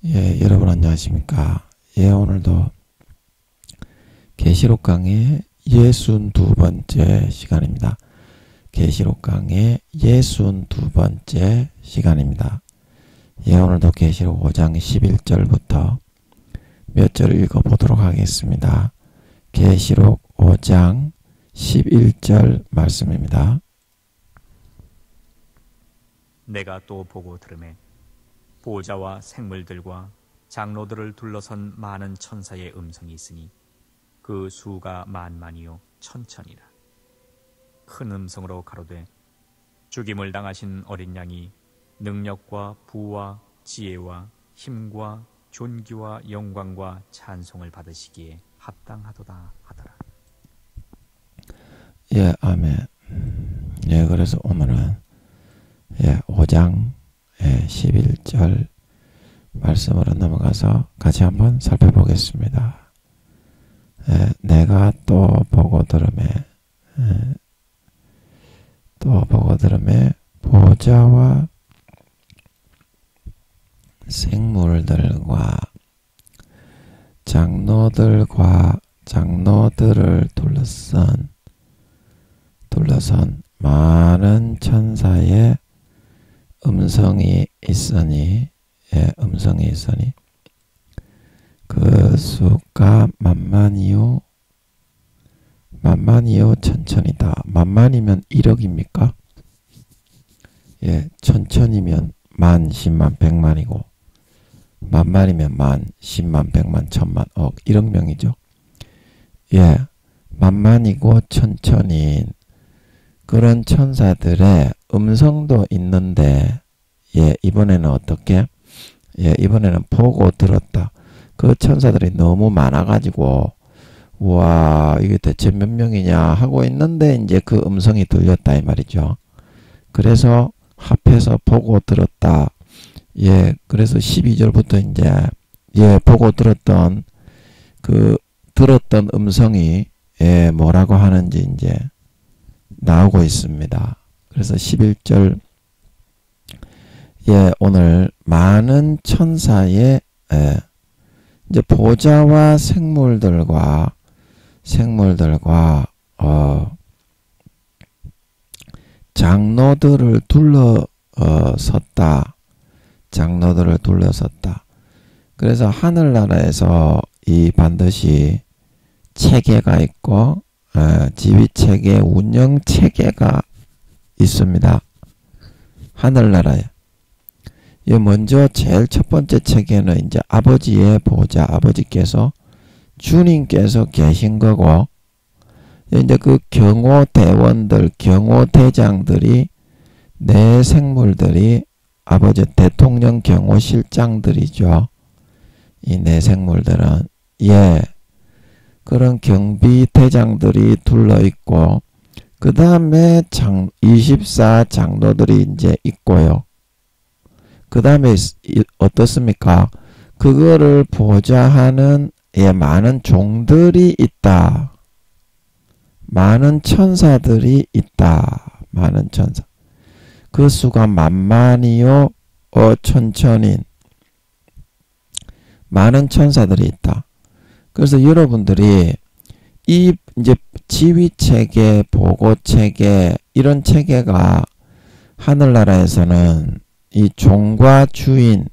여러분 안녕하십니까. 오늘도 계시록 강의 62번째 시간입니다. 계시록 강의 62번째 시간입니다. 오늘도 계시록 5장 11절부터 몇 절을 읽어보도록 하겠습니다. 계시록 5장 11절 말씀입니다. 내가 또 보고 들으매 보호자와 생물들과 장로들을 둘러선 많은 천사의 음성이 있으니 그 수가 만만이요 천천이라. 큰 음성으로 가로되 죽임을 당하신 어린 양이 능력과 부와 지혜와 힘과 존귀와 영광과 찬송을 받으시기에 합당하도다 하더라. 아멘. 그래서 오늘은 5장 11절 말씀으로 넘어가서 같이 한번 살펴보겠습니다. 내가 또 보고 들으매 보좌와 생물들과 장로들을 둘러선 많은 천사의 음성이 있으니 그 수가 만만이요 천천이다. 만만이면 1억입니까? 천천이면 만, 10만, 100만이고 만만이면 만, 10만, 100만, 1000만, 억, 1억 명이죠. 만만이고 천천인 그런 천사들의 음성도 있는데 이번에는 어떻게? 이번에는 보고 들었다. 그 천사들이 너무 많아가지고 와 이게 대체 몇 명이냐 하고 있는데 이제 그 음성이 들렸다 이 말이죠. 그래서 합해서 보고 들었다. 그래서 12절부터 이제 보고 들었던 음성이 뭐라고 하는지 이제 나오고 있습니다. 그래서 11절 오늘 많은 천사의 이제 보좌와 생물들과 장로들을 둘러섰다. 그래서 하늘나라에서 이 반드시 체계가 있고 지휘체계, 운영체계가 있습니다. 하늘나라에. 먼저 제일 첫 번째 체계는 이제 아버지의 보좌, 아버지께서 주님께서 계신 거고 이제 그 경호대원들, 경호대장들이 내 생물들이 아버지 대통령 경호실장들이죠. 이 내 생물들은 그런 경비대장들이 둘러있고 그 다음에 24 장로들이 이제 있고요. 그 다음에 어떻습니까? 그거를 보좌하는 많은 종들이 있다. 많은 천사들이 있다. 많은 천사. 그 수가 만만이요 천천인 많은 천사들이 있다. 그래서 여러분들이 이 이제 지휘체계, 보고체계 이런 체계가 하늘나라에서는 이 종과 주인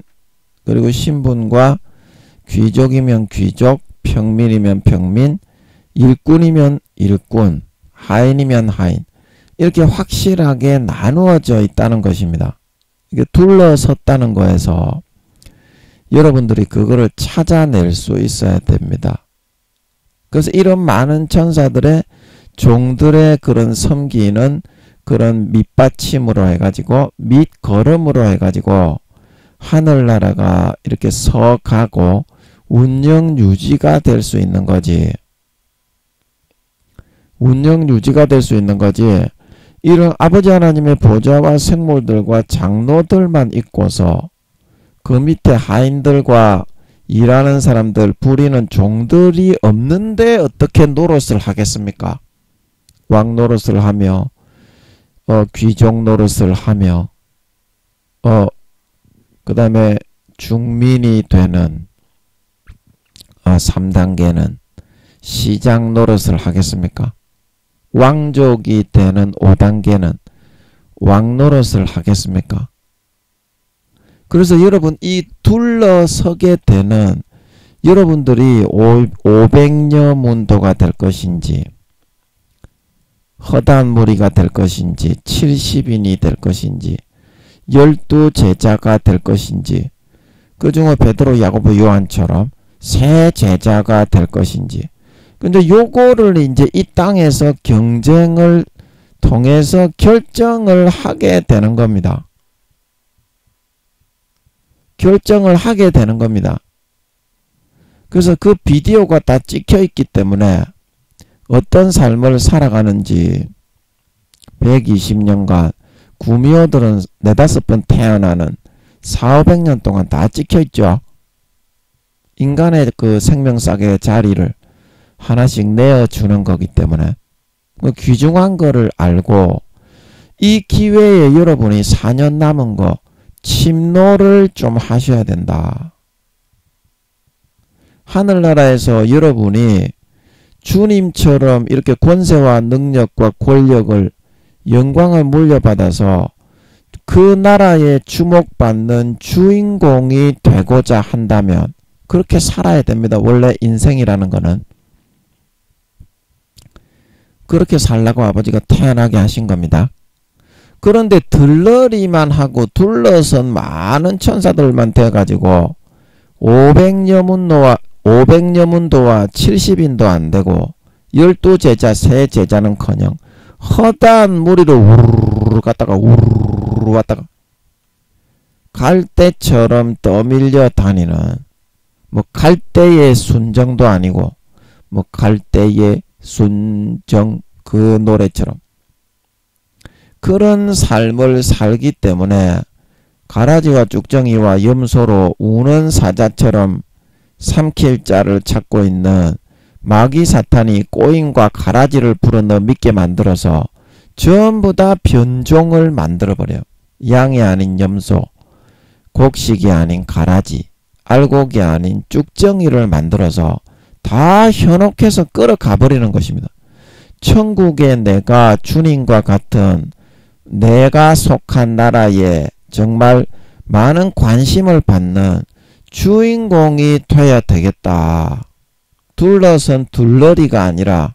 그리고 신분과 귀족이면 귀족, 평민이면 평민, 일꾼이면 일꾼, 하인이면 하인 이렇게 확실하게 나누어져 있다는 것입니다. 이게 둘러섰다는 거에서 여러분들이 그거를 찾아낼 수 있어야 됩니다. 그래서 이런 많은 천사들의 종들의 그런 섬기는 그런 밑받침으로 해가지고 밑거름으로 해가지고 하늘나라가 이렇게 서가고 운영 유지가 될 수 있는 거지. 운영 유지가 될 수 있는 거지. 이런 아버지 하나님의 보좌와 생물들과 장로들만 있고서 그 밑에 하인들과 일하는 사람들, 부리는 종들이 없는데 어떻게 노릇을 하겠습니까? 왕 노릇을 하며 귀족 노릇을 하며 그 다음에 중민이 되는 3단계는 시장 노릇을 하겠습니까? 왕족이 되는 5단계는 왕 노릇을 하겠습니까? 그래서 여러분 이 둘러서게 되는 여러분들이 500여 문도가 될 것인지 허다한 무리가 될 것인지 70인이 될 것인지 12제자가 될 것인지 그 중에 베드로 야고보 요한처럼 새 제자가 될 것인지 근데 요거를 이제 이 땅에서 경쟁을 통해서 결정을 하게 되는 겁니다. 결정을 하게 되는 겁니다. 그래서 그 비디오가 다 찍혀 있기 때문에 어떤 삶을 살아가는지 120년간 구미호들은 4-5번 태어나는 400-500년 동안 다 찍혀 있죠. 인간의 그 생명사계의 자리를 하나씩 내어주는 거기 때문에 그 귀중한 거를 알고 이 기회에 여러분이 4년 남은 거 침노를 좀 하셔야 된다. 하늘나라에서 여러분이 주님처럼 이렇게 권세와 능력과 권력을 영광을 물려받아서 그 나라에 주목받는 주인공이 되고자 한다면 그렇게 살아야 됩니다. 원래 인생이라는 거는 그렇게 살라고 아버지가 태어나게 하신 겁니다. 그런데 들러리만 하고 둘러선 많은 천사들만 돼가지고 500여 문도와 70인도 안 되고 12제자, 세 제자는커녕 허다한 무리로 우르르 갔다가 우르르 왔다가 갈대처럼 떠밀려 다니는 뭐 갈대의 순정도 아니고 뭐 갈대의 순정 그 노래처럼 그런 삶을 살기 때문에 가라지와 쭉정이와 염소로 우는 사자처럼 삼킬 자를 찾고 있는 마귀 사탄이 꼬임과 가라지를 불어넣어 믿게 만들어서 전부 다 변종을 만들어버려요. 양이 아닌 염소, 곡식이 아닌 가라지, 알곡이 아닌 쭉정이를 만들어서 다 현혹해서 끌어가 버리는 것입니다. 천국에 내가 주님과 같은 내가 속한 나라에 정말 많은 관심을 받는 주인공이 돼야 되겠다. 둘러선 둘러리가 아니라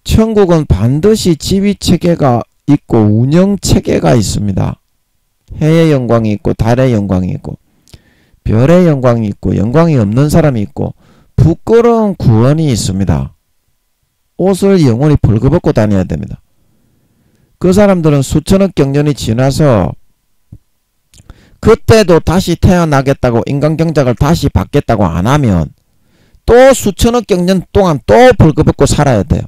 천국은 반드시 지휘체계가 있고 운영체계가 있습니다. 해의 영광이 있고 달의 영광이 있고 별의 영광이 있고 영광이 없는 사람이 있고 부끄러운 구원이 있습니다. 옷을 영원히 벌거벗고 다녀야 됩니다. 그 사람들은 수천억 경년이 지나서 그때도 다시 태어나겠다고 인간경작을 다시 받겠다고 안 하면 또 수천억 경년 동안 또 벌거벗고 살아야 돼요.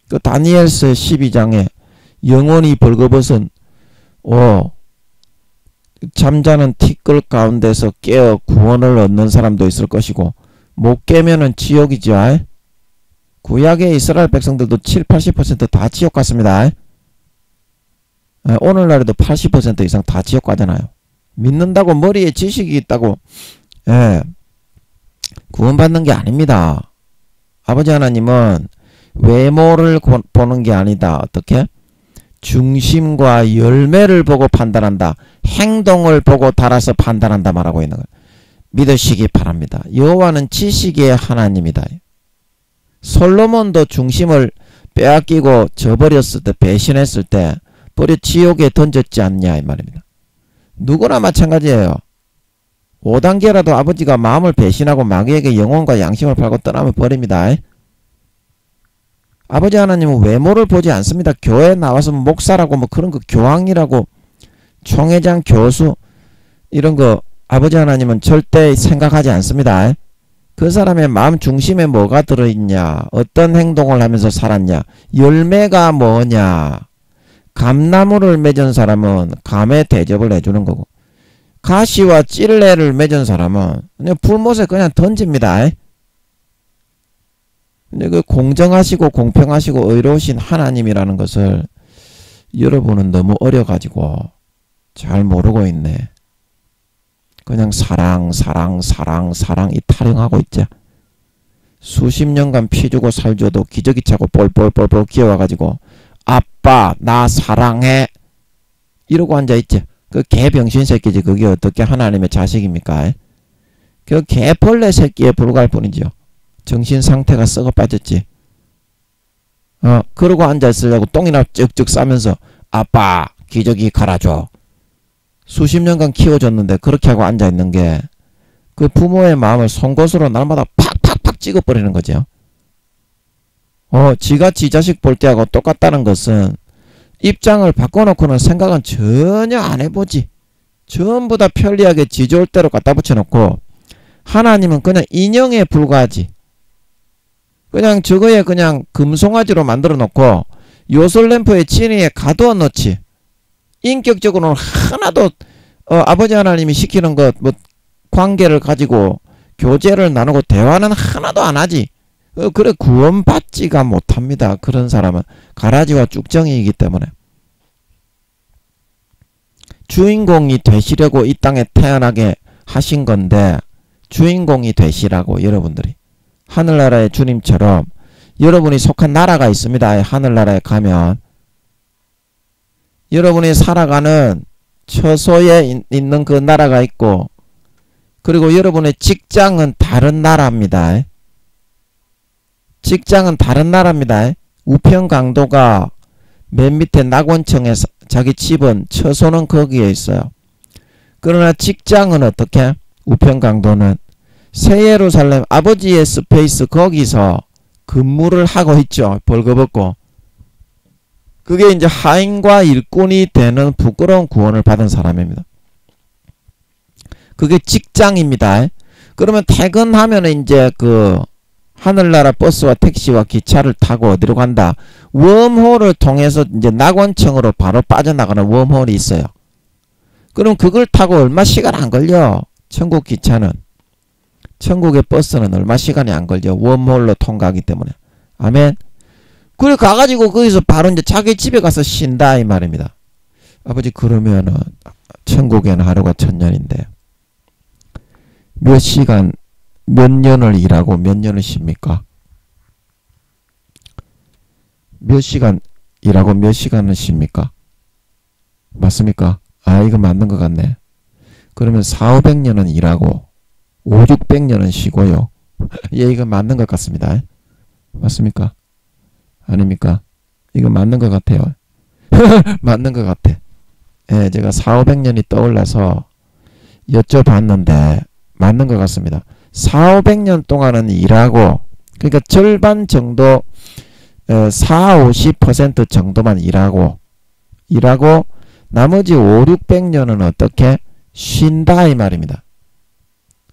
그 다니엘서 12장에 영원히 벌거벗은 잠자는 티끌 가운데서 깨어 구원을 얻는 사람도 있을 것이고 못 깨면은 지옥이죠. 구약의 이스라엘 백성들도 70-80% 다 지옥 갔습니다. 오늘날에도 80% 이상 다 지옥 가잖아요. 믿는다고 머리에 지식이 있다고 구원받는 게 아닙니다. 아버지 하나님은 외모를 보는 게 아니다. 어떻게? 중심과 열매를 보고 판단한다. 행동을 보고 달아서 판단한다 말하고 있는 거예요. 믿으시기 바랍니다. 여호와는 지식의 하나님이다. 솔로몬도 중심을 빼앗기고 저버렸을 때, 배신했을 때 버려 지옥에 던졌지 않냐 이 말입니다. 누구나 마찬가지예요. 5단계라도 아버지가 마음을 배신하고 마귀에게 영혼과 양심을 팔고 떠나면 버립니다. 아버지 하나님은 외모를 보지 않습니다. 교회에 나와서 목사라고 뭐 그런 거 교황이라고 총회장 교수 이런 거 아버지 하나님은 절대 생각하지 않습니다. 그 사람의 마음 중심에 뭐가 들어있냐, 어떤 행동을 하면서 살았냐, 열매가 뭐냐. 감나무를 맺은 사람은 감에 대접을 해주는 거고 가시와 찔레를 맺은 사람은 그냥 불못에 그냥 던집니다. 근데 그 공정하시고 공평하시고 의로우신 하나님이라는 것을 여러분은 너무 어려가지고 잘 모르고 있네. 그냥 사랑 이 타령하고 있지. 수십 년간 피 주고 살 줘도 기저귀 차고 뻘뻘뻘뻘 기어와가지고 아빠 나 사랑해 이러고 앉아있지. 그 개병신 새끼지. 그게 어떻게 하나님의 자식입니까? 그 개벌레 새끼에 불과할 뿐이죠. 정신 상태가 썩어 빠졌지. 그러고 앉아있으려고 똥이나 쭉쭉 싸면서 아빠 기저귀 갈아줘. 수십 년간 키워줬는데 그렇게 하고 앉아있는 게 그 부모의 마음을 송곳으로 날마다 팍팍팍 찍어버리는 거죠. 지가 지 자식 볼 때하고 똑같다는 것은 입장을 바꿔놓고는 생각은 전혀 안 해보지. 전부 다 편리하게 지 좋을 대로 갖다 붙여놓고 하나님은 그냥 인형에 불과하지. 그냥 저거에 그냥 금송아지로 만들어 놓고 요술램프의 진위에 가두어 놓지. 인격적으로는 하나도 아버지 하나님이 시키는 것 뭐 관계를 가지고 교제를 나누고 대화는 하나도 안 하지. 그래 구원받지가 못합니다. 그런 사람은 가라지와 쭉정이이기 때문에. 주인공이 되시려고 이 땅에 태어나게 하신 건데 주인공이 되시라고 여러분들이. 하늘나라의 주님처럼 여러분이 속한 나라가 있습니다. 하늘나라에 가면 여러분이 살아가는 처소에 있는 그 나라가 있고 그리고 여러분의 직장은 다른 나라입니다. 직장은 다른 나라입니다. 우편 강도가 맨 밑에 낙원청에 자기 집은 처소는 거기에 있어요. 그러나 직장은 어떻게? 우편 강도는 새 예루살렘 아버지의 스페이스 거기서 근무를 하고 있죠. 벌거벗고. 그게 이제 하인과 일꾼이 되는 부끄러운 구원을 받은 사람입니다. 그게 직장입니다. 그러면 퇴근하면 이제 그 하늘나라 버스와 택시와 기차를 타고 어디로 간다? 웜홀을 통해서 이제 낙원청으로 바로 빠져나가는 웜홀이 있어요. 그럼 그걸 타고 얼마 시간 안 걸려. 천국 기차는. 천국의 버스는 얼마 시간이 안 걸려. 웜홀로 통과하기 때문에. 아멘. 그래 가가지고 거기서 바로 이제 자기 집에 가서 쉰다 이 말입니다. 아버지 그러면은 천국에는 하루가 1000년인데 몇 시간 몇 년을 일하고 몇 년을 쉽니까? 몇 시간 일하고 몇 시간을 쉽니까? 맞습니까? 이거 맞는 것 같네. 그러면 400~500년은 일하고 500~600년은 쉬고요. 예, 이거 맞는 것 같습니다. 맞습니까? 아닙니까? 이거 맞는 것 같아요. 맞는 것 같아. 예, 제가 400~500년이 떠올라서 여쭤봤는데 맞는 것 같습니다. 400~500년 동안은 일하고 그러니까 절반 정도 40~50% 정도만 일하고 나머지 500~600년은 어떻게 쉰다 이 말입니다.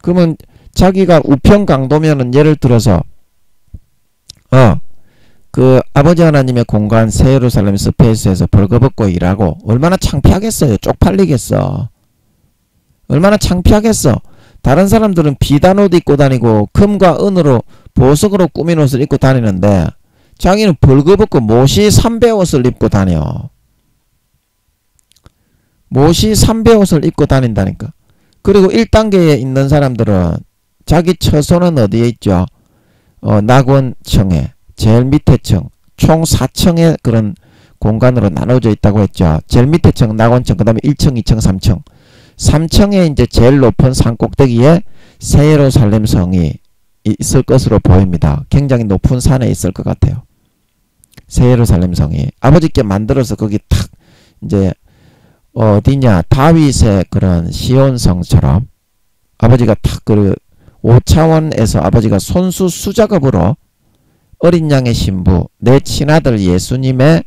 그러면 자기가 우편 강도면은 예를 들어서 그 아버지 하나님의 공간 새 예루살렘 스페이스에서 벌거벗고 일하고 얼마나 창피하겠어요. 쪽팔리겠어. 얼마나 창피하겠어. 다른 사람들은 비단 옷 입고 다니고 금과 은으로 보석으로 꾸민 옷을 입고 다니는데 자기는 벌거벗고 모시 삼배 옷을 입고 다녀. 모시 삼배 옷을 입고 다닌다니까. 그리고 1단계에 있는 사람들은 자기 처소는 어디에 있죠? 낙원청에 제일 밑에 층 총 4층의 그런 공간으로 나눠져 있다고 했죠. 제일 밑에 층 낙원청 그 다음에 1층 2층 3층 3층에 이제 제일 높은 산 꼭대기에 새 예루살렘 성이 있을 것으로 보입니다. 굉장히 높은 산에 있을 것 같아요. 새 예루살렘 성이 아버지께 만들어서 거기 탁 이제 어디냐 다윗의 그런 시온성처럼 아버지가 탁 그 5차원에서 아버지가 손수 수작업으로 어린 양의 신부 내 친아들 예수님의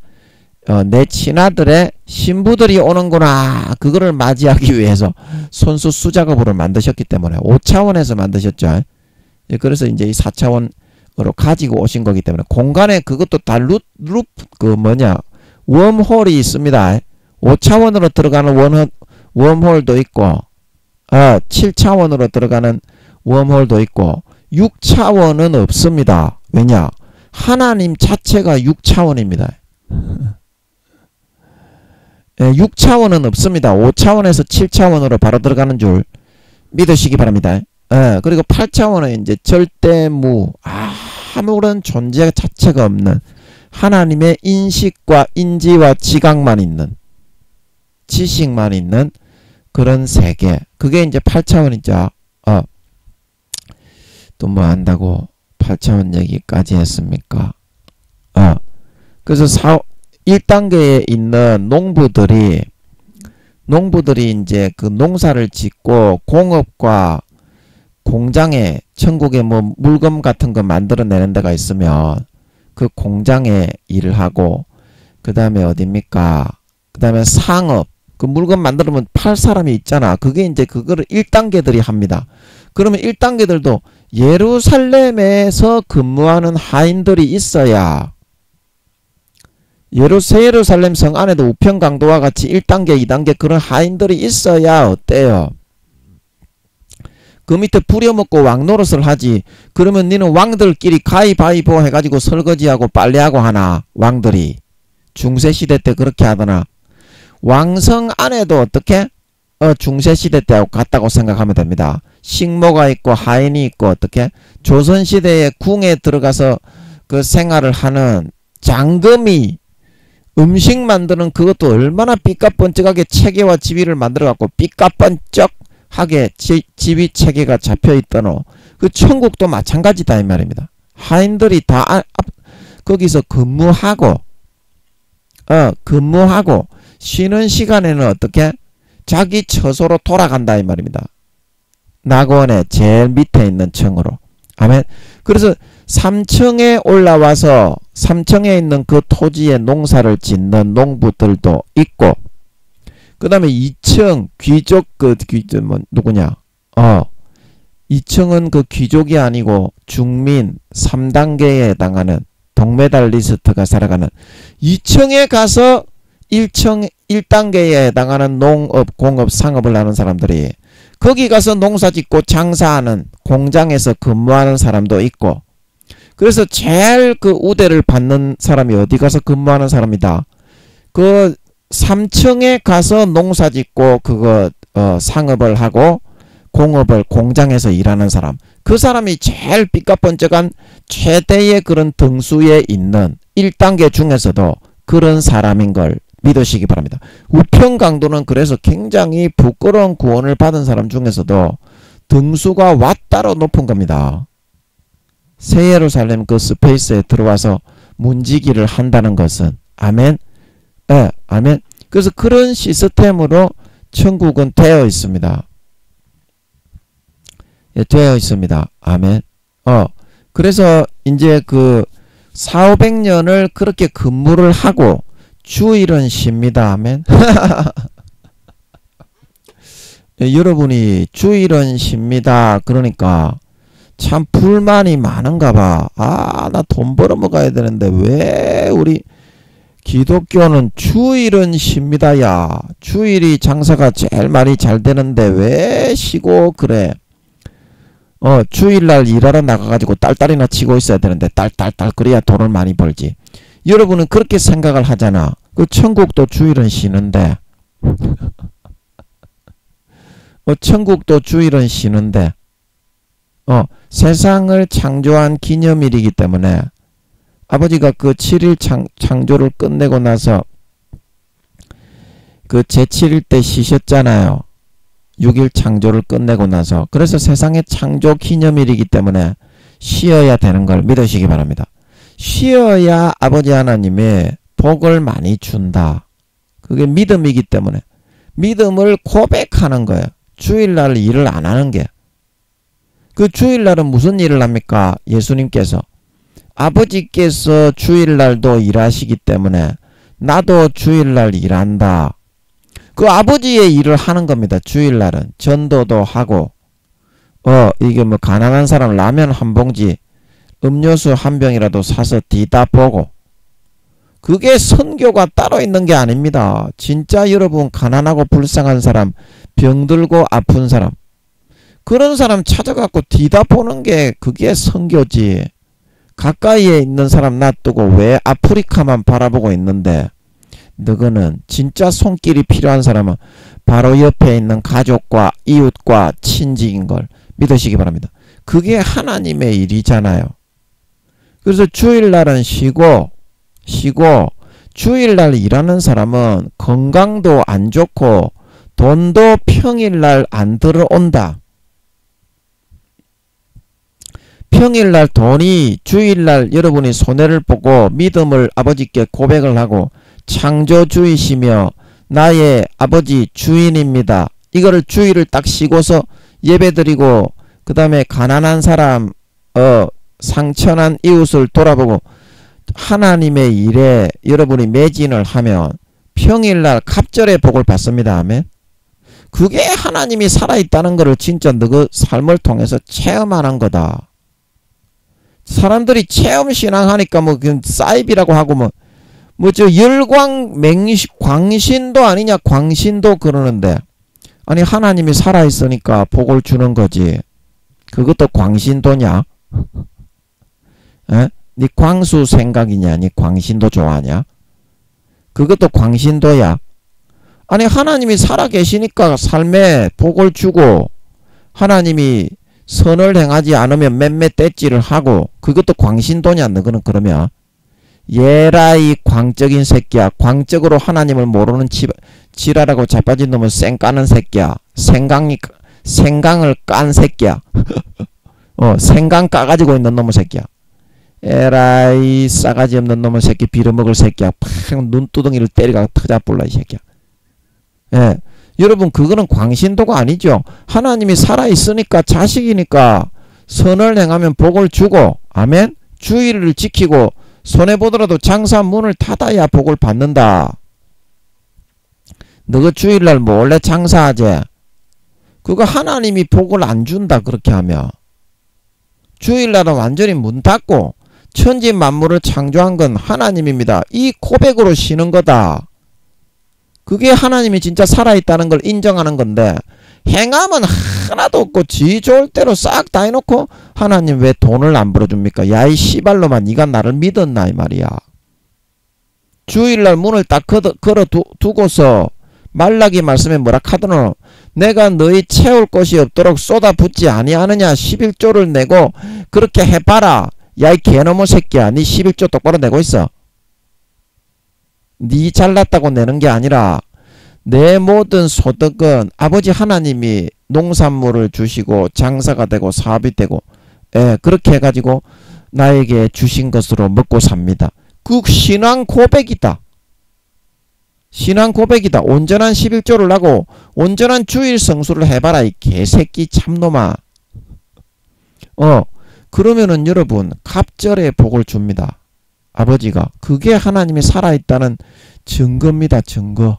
내 친아들의 신부들이 오는구나 그거를 맞이하기 위해서 손수 수작업으로 만드셨기 때문에 5차원에서 만드셨죠. 그래서 이제 이 4차원으로 가지고 오신 거기 때문에 공간에 그것도 다 웜홀이 있습니다. 5차원으로 들어가는 웜홀도 있고 7차원으로 들어가는 웜홀도 있고 6차원은 없습니다. 왜냐? 하나님 자체가 6차원입니다. 6차원은 없습니다. 5차원에서 7차원으로 바로 들어가는 줄 믿으시기 바랍니다. 그리고 8차원은 이제 절대무, 아무런 존재 자체가 없는 하나님의 인식과 인지와 지각만 있는, 지식만 있는 그런 세계. 그게 이제 8차원이죠. 또 뭐 한다고 8차원 얘기까지 했습니까? 그래서 1단계에 있는 농부들이 이제 그 농사를 짓고 공업과 공장에, 천국에 뭐 물건 같은 거 만들어내는 데가 있으면 그 공장에 일을 하고, 그 다음에 어딥니까? 그 다음에 상업, 그 물건 만들면 팔 사람이 있잖아. 그게 이제 그거를 1단계들이 합니다. 그러면 1단계들도 예루살렘에서 근무하는 하인들이 있어야, 예루살렘 성 안에도 우평강도와 같이 1단계, 2단계 그런 하인들이 있어야 어때요? 그 밑에 부려먹고 왕 노릇을 하지. 그러면 니는 왕들끼리 가위바위보 해가지고 설거지하고 빨래하고 하나? 왕들이 중세시대 때 그렇게 하더나? 왕성 안에도 어떻게? 중세시대 때하고 같다고 생각하면 됩니다. 식모가 있고 하인이 있고, 어떻게? 조선시대에 궁에 들어가서 그 생활을 하는 장금이 음식 만드는 그것도 얼마나 삐까뻔쩍하게 체계와 지위를 만들어갖고 삐까뻔쩍하게 지위 체계가 잡혀있더노. 그 천국도 마찬가지다 이 말입니다. 하인들이 다 거기서 근무하고 쉬는 시간에는 어떻게? 자기 처소로 돌아간다 이 말입니다. 낙원의 제일 밑에 있는 층으로. 아멘. 그래서 3층에 올라와서 3층에 있는 그 토지에 농사를 짓는 농부들도 있고, 그 다음에 2층 귀족, 누구냐? 2층은 그 귀족이 아니고 중민 3단계에 해당하는 동메달리스트가 살아가는, 2층에 가서 1단계에 해당하는 농업, 공업, 상업을 하는 사람들이, 거기 가서 농사 짓고 장사하는 공장에서 근무하는 사람도 있고, 그래서 제일 그 우대를 받는 사람이 어디 가서 근무하는 사람이다. 그 3층에 가서 농사 짓고 그거 상업을 하고 공업을 공장에서 일하는 사람. 그 사람이 제일 삐까뻔쩍한 최대의 그런 등수에 있는 1단계 중에서도 그런 사람인 걸 믿으시기 바랍니다. 우평강도는 그래서 굉장히 부끄러운 구원을 받은 사람 중에서도 등수가 왔다로 높은 겁니다. 새 예루살렘 그 스페이스에 들어와서 문지기를 한다는 것은. 아멘. 아멘. 그래서 그런 시스템으로 천국은 되어 있습니다. 되어 있습니다. 아멘. 그래서 이제 그 400~500년을 그렇게 근무를 하고 주일은 쉽니다. 아멘. 여러분이 주일은 쉽니다. 그러니까 참 불만이 많은가 봐. 나 돈 벌어 먹어야 되는데 왜 우리 기독교는 주일은 쉽니다. 야, 주일이 장사가 제일 많이 잘 되는데 왜 쉬고 그래? 주일날 일하러 나가가지고 딸딸이나 치고 있어야 되는데 딸딸딸 그래야 돈을 많이 벌지. 여러분은 그렇게 생각을 하잖아. 그 천국도 주일은 쉬는데 천국도 주일은 쉬는데 세상을 창조한 기념일이기 때문에 아버지가 그 7일 창조를 끝내고 나서 그 제7일 때 쉬셨잖아요. 6일 창조를 끝내고 나서. 그래서 세상의 창조 기념일이기 때문에 쉬어야 되는 걸 믿으시기 바랍니다. 쉬어야 아버지 하나님이 복을 많이 준다. 그게 믿음이기 때문에 믿음을 고백하는 거예요. 주일날 일을 안 하는 게. 그 주일날은 무슨 일을 합니까? 예수님께서 아버지께서 주일날도 일하시기 때문에 나도 주일날 일한다. 그 아버지의 일을 하는 겁니다. 주일날은 전도도 하고 이게 뭐 가난한 사람 라면 한 봉지 음료수 한 병이라도 사서 뒤다 보고, 그게 선교가 따로 있는 게 아닙니다. 진짜 여러분 가난하고 불쌍한 사람, 병들고 아픈 사람, 그런 사람 찾아갖고 뒤다 보는 게 그게 선교지. 가까이에 있는 사람 놔두고 왜 아프리카만 바라보고 있는데 너거는 진짜 손길이 필요한 사람은 바로 옆에 있는 가족과 이웃과 친지인 걸 믿으시기 바랍니다. 그게 하나님의 일이잖아요. 그래서 주일날은 쉬고 주일날 일하는 사람은 건강도 안 좋고 돈도 평일날 안 들어온다. 평일날 돈이 주일날 여러분이 손해를 보고 믿음을 아버지께 고백을 하고 창조주이시며 나의 아버지 주인입니다. 이거를 주일을 딱 쉬고서 예배드리고 그 다음에 가난한 사람 상처난 이웃을 돌아보고 하나님의 일에 여러분이 매진을 하면 평일날 갑절의 복을 받습니다. 아멘. 그게 하나님이 살아있다는 것을 진짜 너의 삶을 통해서 체험하는 거다. 사람들이 체험신앙하니까 뭐 그냥 사이비라고 하고 뭐 저 광신도 아니냐 광신도 그러는데 아니 하나님이 살아있으니까 복을 주는 거지. 그것도 광신도냐? 에? 니 광수 생각이냐? 니 광신도 좋아하냐? 그것도 광신도야. 아니 하나님이 살아계시니까 삶에 복을 주고 하나님이 선을 행하지 않으면 맴매 떼찌를 하고 그것도 광신도냐? 너는 그러면 예라이 광적인 새끼야. 광적으로 하나님을 모르는 지랄하고 자빠진 놈은 쌩 까는 새끼야. 생강을 깐 새끼야. 생강 까가지고 있는 놈의 새끼야. 에라이 싸가지 없는 놈의 새끼 빌어먹을 새끼야. 팍 눈두덩이를 때리가 터잡불라 이 새끼야. 예. 여러분 그거는 광신도가 아니죠. 하나님이 살아있으니까 자식이니까 선을 행하면 복을 주고 아멘. 주의를 지키고 손해보더라도 장사 문을 닫아야 복을 받는다. 너가 주일날 몰래 장사하지. 그거 하나님이 복을 안 준다. 그렇게 하면 주일날은 완전히 문 닫고 천지 만물을 창조한 건 하나님입니다. 이 고백으로 쉬는 거다. 그게 하나님이 진짜 살아있다는 걸 인정하는 건데 행함은 하나도 없고 지 좋을 대로 싹 다 해놓고 하나님 왜 돈을 안 벌어줍니까? 야 이 씨발로만 네가 나를 믿었나 이 말이야. 주일날 문을 딱 걸어두고서 말라기 말씀에 뭐라 카드노 내가 너희 채울 것이 없도록 쏟아붓지 아니하느냐 11조를 내고 그렇게 해봐라. 야 이 개놈의 새끼야. 니 11조 똑바로 내고 있어. 니 잘났다고 내는 게 아니라 내 모든 소득은 아버지 하나님이 농산물을 주시고 장사가 되고 사업이 되고 그렇게 해가지고 나에게 주신 것으로 먹고 삽니다. 그 신앙 고백이다. 신앙 고백이다. 온전한 11조를 하고 온전한 주일 성수를 해봐라 이 개새끼 참놈아. 그러면은 여러분 갑절의 복을 줍니다. 아버지가. 그게 하나님이 살아있다는 증거입니다. 증거.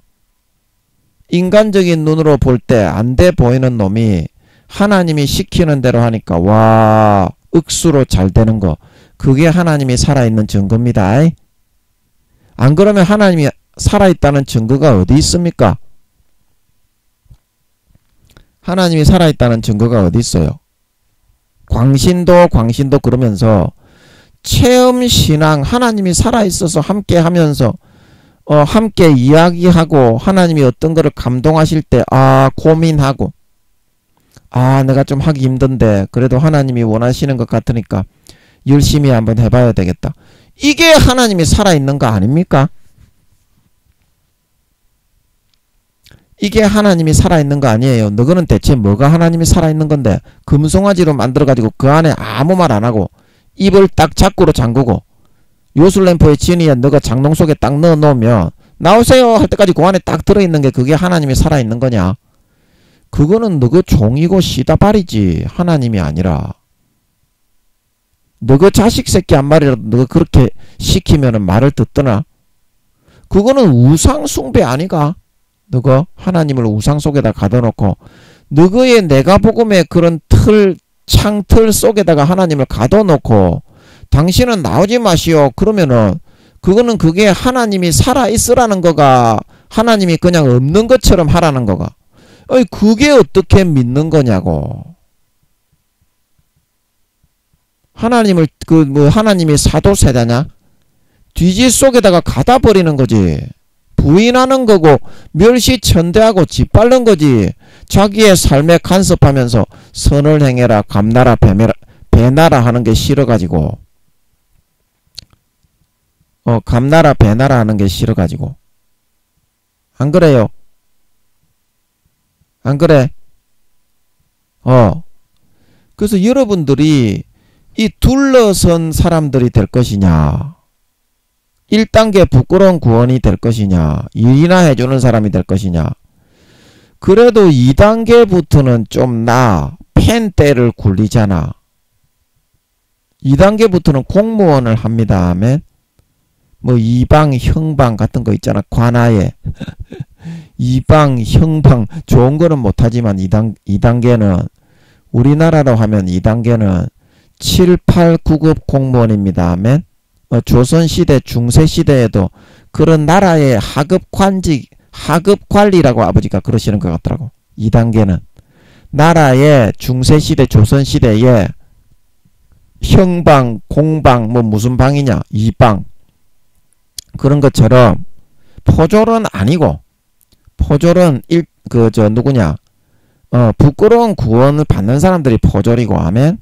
인간적인 눈으로 볼 때 안 돼 보이는 놈이 하나님이 시키는 대로 하니까 와 억수로 잘 되는 거. 그게 하나님이 살아있는 증거입니다. 안 그러면 하나님이 살아있다는 증거가 어디 있습니까? 하나님이 살아있다는 증거가 어디 있어요? 광신도 그러면서 체험신앙 하나님이 살아있어서 함께 하면서 함께 이야기하고 하나님이 어떤 거를 감동하실 때 고민하고 내가 좀 하기 힘든데 그래도 하나님이 원하시는 것 같으니까 열심히 한번 해봐야 되겠다. 이게 하나님이 살아있는 거 아닙니까? 이게 하나님이 살아있는 거 아니에요. 너거는 대체 뭐가 하나님이 살아있는 건데 금송아지로 만들어가지고 그 안에 아무 말 안하고 입을 딱 자꾸로 잠그고 요술램프의 진이야 너가 장롱 속에 딱 넣어놓으면 나오세요 할 때까지 그 안에 딱 들어있는 게 그게 하나님이 살아있는 거냐? 그거는 너그 종이고 시다발이지 하나님이 아니라. 너그 자식 새끼 한 마리라도 너가 그렇게 시키면은 말을 듣더나? 그거는 우상 숭배 아니가? 너가 하나님을 우상 속에다 가둬놓고 너그의 내가 복음의 그런 창틀 속에다가 하나님을 가둬놓고 당신은 나오지 마시오. 그러면은 그거는 그게 하나님이 살아있으라는 거가 하나님이 그냥 없는 것처럼 하라는 거가. 그게 어떻게 믿는 거냐고. 하나님을 하나님이 사도세자냐? 뒤지 속에다가 가다 버리는 거지. 부인하는 거고 멸시천대하고 짓밟는 거지. 자기의 삶에 간섭하면서 선을 행해라 감나라 배나라 하는 게 싫어가지고 감나라 배나라 하는 게 싫어가지고. 안 그래요? 안 그래? 그래서 여러분들이 이 둘러선 사람들이 될 것이냐, 1단계 부끄러운 구원이 될 것이냐, 일이나 해주는 사람이 될 것이냐. 그래도 2단계부터는 좀 펜대를 굴리잖아. 2단계부터는 공무원을 합니다. 아멘. 뭐 이방 형방 같은 거 있잖아. 관아에 이방 형방 좋은 거는 못하지만 2단계는 우리나라로 하면 2단계는 7, 8, 9급 공무원입니다. 아멘. 조선시대 중세시대에도 그런 나라의 하급 관리라고 아버지가 그러시는 것 같더라고. 2단계는 나라의 중세시대 조선시대에 형방 공방 뭐 무슨 방이냐 이방 그런 것처럼 포졸은 아니고, 포졸은 누구냐 부끄러운 구원을 받는 사람들이 포졸이고. 아멘.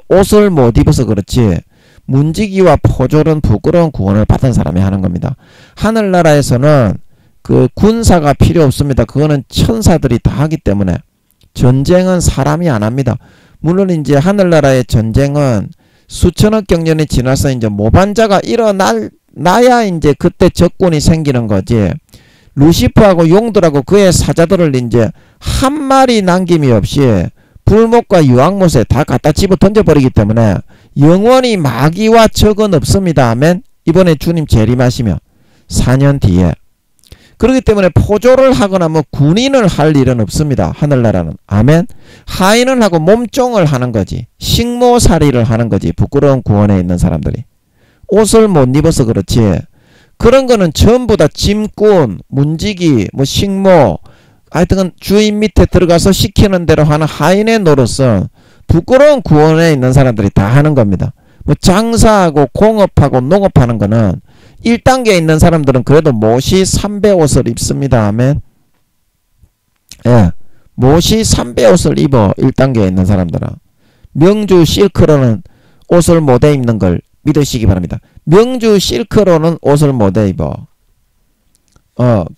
옷을 못 입어서 그렇지 문지기와 포졸은 부끄러운 구원을 받은 사람이 하는 겁니다. 하늘나라에서는 그 군사가 필요 없습니다. 그거는 천사들이 다 하기 때문에. 전쟁은 사람이 안 합니다. 물론 이제 하늘나라의 전쟁은 수천억 경년이 지나서 이제 모반자가 일어나야 이제 그때 적군이 생기는 거지. 루시퍼하고 용들하고 그의 사자들을 이제 한 마리 남김이 없이 불못과 유황못에 다 갖다 집어 던져버리기 때문에 영원히 마귀와 적은 없습니다. 아멘. 이번에 주님 재림하시면 4년 뒤에. 그렇기 때문에 포졸을 하거나 뭐 군인을 할 일은 없습니다. 하늘나라는. 아멘. 하인을 하고 몸종을 하는 거지. 식모살이를 하는 거지. 부끄러운 구원에 있는 사람들이. 옷을 못 입어서 그렇지. 그런 거는 전부 다 짐꾼, 문지기, 뭐 식모, 하여튼 주인 밑에 들어가서 시키는 대로 하는 하인의 노릇은 부끄러운 구원에 있는 사람들이 다 하는 겁니다. 뭐 장사하고 공업하고 농업하는 거는 1단계에 있는 사람들은 그래도 못이 3배 옷을 입습니다. 아멘. 예, 못이 3배 옷을 입어. 1단계에 있는 사람들은. 명주 실크로는 옷을 못 입는 걸 믿으시기 바랍니다. 명주 실크로는 옷을 못 입어.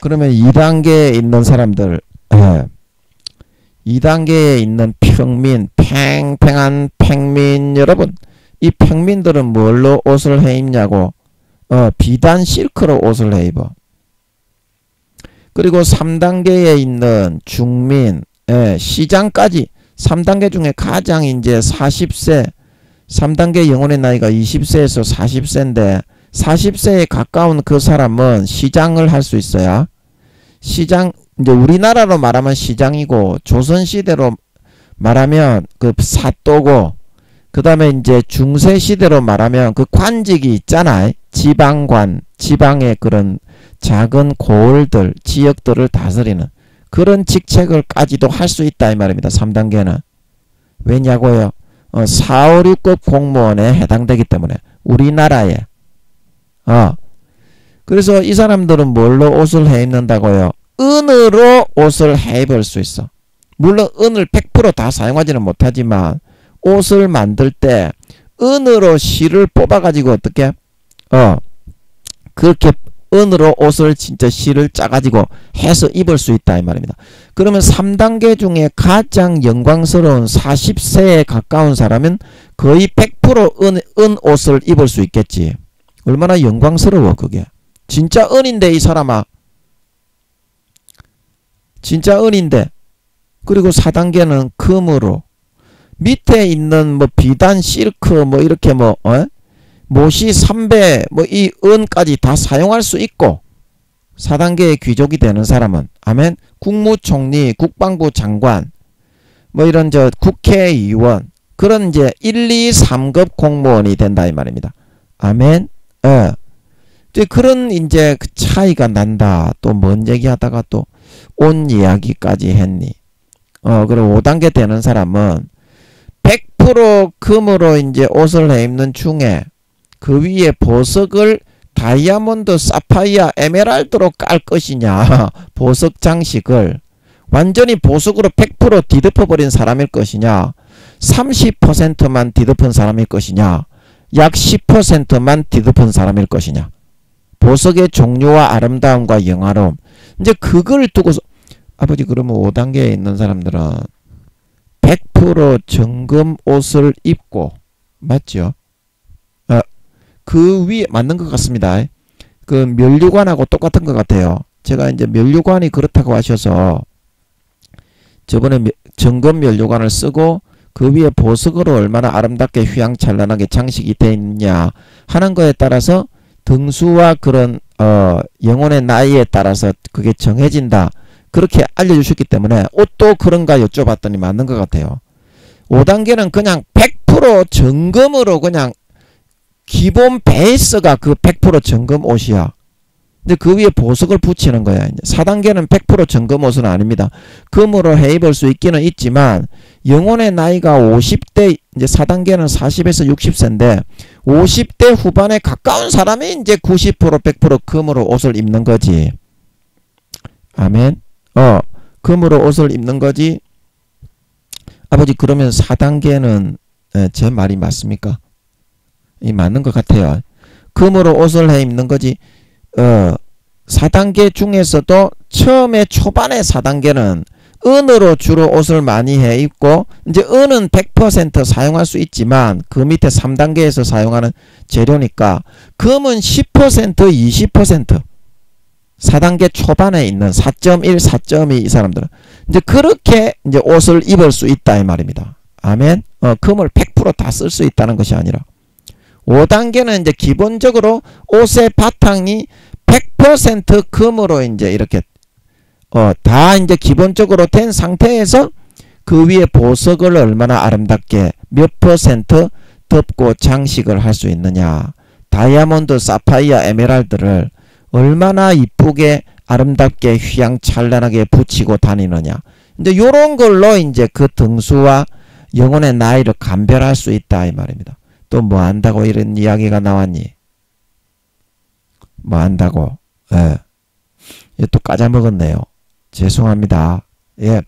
그러면 2단계에 있는 사람들, 2단계에 있는 평민, 팽팽한 평민 여러분, 이 평민들은 뭘로 옷을 해 입냐고? 비단 실크로 옷을 해 입어. 그리고 3단계에 있는 중민, 시장까지 3단계 중에 가장 이제 40세, 3단계 영혼의 나이가 20세에서 40세인데 40세에 가까운 그 사람은 시장을 할 수 있어야. 시장, 이제 우리나라로 말하면 시장이고, 조선시대로 말하면 그 사또고, 그 다음에 이제 중세시대로 말하면 그 관직이 있잖아. 지방관, 지방의 그런 작은 고을들, 지역들을 다스리는 그런 직책을까지도 할 수 있다 이 말입니다. 3단계는. 왜냐고요? 4, 5, 6급 공무원에 해당되기 때문에. 우리나라에. 그래서 이 사람들은 뭘로 옷을 해 입는다고요? 은으로 옷을 해 입을 수 있어. 물론 은을 100% 다 사용하지는 못하지만 옷을 만들 때 은으로 실을 뽑아가지고 어떻게? 그렇게 은으로 옷을 진짜 실을 짜가지고 해서 입을 수 있다 이 말입니다. 그러면 3단계 중에 가장 영광스러운 40세에 가까운 사람은 거의 100% 은 옷을 입을 수 있겠지. 얼마나 영광스러워 그게. 진짜 은인데 이 사람아. 진짜 은인데. 그리고 4단계는 금으로. 밑에 있는 뭐 비단 실크 뭐 이렇게 뭐 못이 3배 뭐 이 은까지 다 사용할 수 있고 4단계의 귀족이 되는 사람은 아멘. 국무총리, 국방부 장관 뭐 이런 저 국회의원 그런 이제 1, 2, 3급 공무원이 된다 이 말입니다. 아멘. 이제 그런 이제 그 차이가 난다. 또 뭔 얘기하다가 또 온 이야기까지 했니? 그리고 5단계 되는 사람은 100% 금으로 이제 옷을 해 입는 중에 그 위에 보석을 다이아몬드, 사파이어, 에메랄드로 깔 것이냐, 보석 장식을 완전히 보석으로 100% 뒤덮어버린 사람일 것이냐, 30%만 뒤덮은 사람일 것이냐, 약 10%만 뒤덮은 사람일 것이냐. 보석의 종류와 아름다움과 영화로움. 이제 그걸 두고서 아버지 그러면 5단계에 있는 사람들은 100% 정금 옷을 입고 맞죠? 그 위에 맞는 것 같습니다. 그 면류관하고 똑같은 것 같아요. 제가 이제 면류관이 그렇다고 하셔서 저번에 정금 면류관을 쓰고 그 위에 보석으로 얼마나 아름답게 휘황찬란하게 장식이 되어 있느냐 하는 거에 따라서 등수와 그런 영혼의 나이에 따라서 그게 정해진다. 그렇게 알려주셨기 때문에 옷도 그런가 여쭤봤더니 맞는 것 같아요. 5단계는 그냥 100% 정금으로 그냥 기본 베이스가 그 100% 정금 옷이야. 근데 그 위에 보석을 붙이는 거야. 4단계는 100% 정금 옷은 아닙니다. 금으로 해 입을 수 있기는 있지만 영혼의 나이가 50대 이제 4단계는 40에서 60세인데 50대 후반에 가까운 사람이 이제 90% 100% 금으로 옷을 입는 거지. 아멘. 금으로 옷을 입는 거지. 아버지 그러면 4단계는 제 말이 맞습니까? 이 맞는 것 같아요. 금으로 옷을 해 입는 거지. 4단계 중에서도 처음에 초반에 4단계는 은으로 주로 옷을 많이 해 입고 이제 은은 100% 사용할 수 있지만 그 밑에 3단계에서 사용하는 재료니까 금은 10% 20% 4단계 초반에 있는 4.1 4.2 이 사람들은 이제 그렇게 이제 옷을 입을 수 있다 이 말입니다. 아멘. 금을 100% 다 쓸 수 있다는 것이 아니라 5단계는 이제 기본적으로 옷의 바탕이 100% 금으로 이제 이렇게 다 이제 기본적으로 된 상태에서 그 위에 보석을 얼마나 아름답게 몇 % 덮고 장식을 할 수 있느냐. 다이아몬드, 사파이어, 에메랄드를 얼마나 이쁘게 아름답게 휘황찬란하게 붙이고 다니느냐. 이제 요런 걸로 이제 그 등수와 영혼의 나이를 감별할 수 있다 이 말입니다. 또 뭐 한다고 이런 이야기가 나왔니? 뭐 한다고? 예. 또 까자먹었네요. 죄송합니다. 예.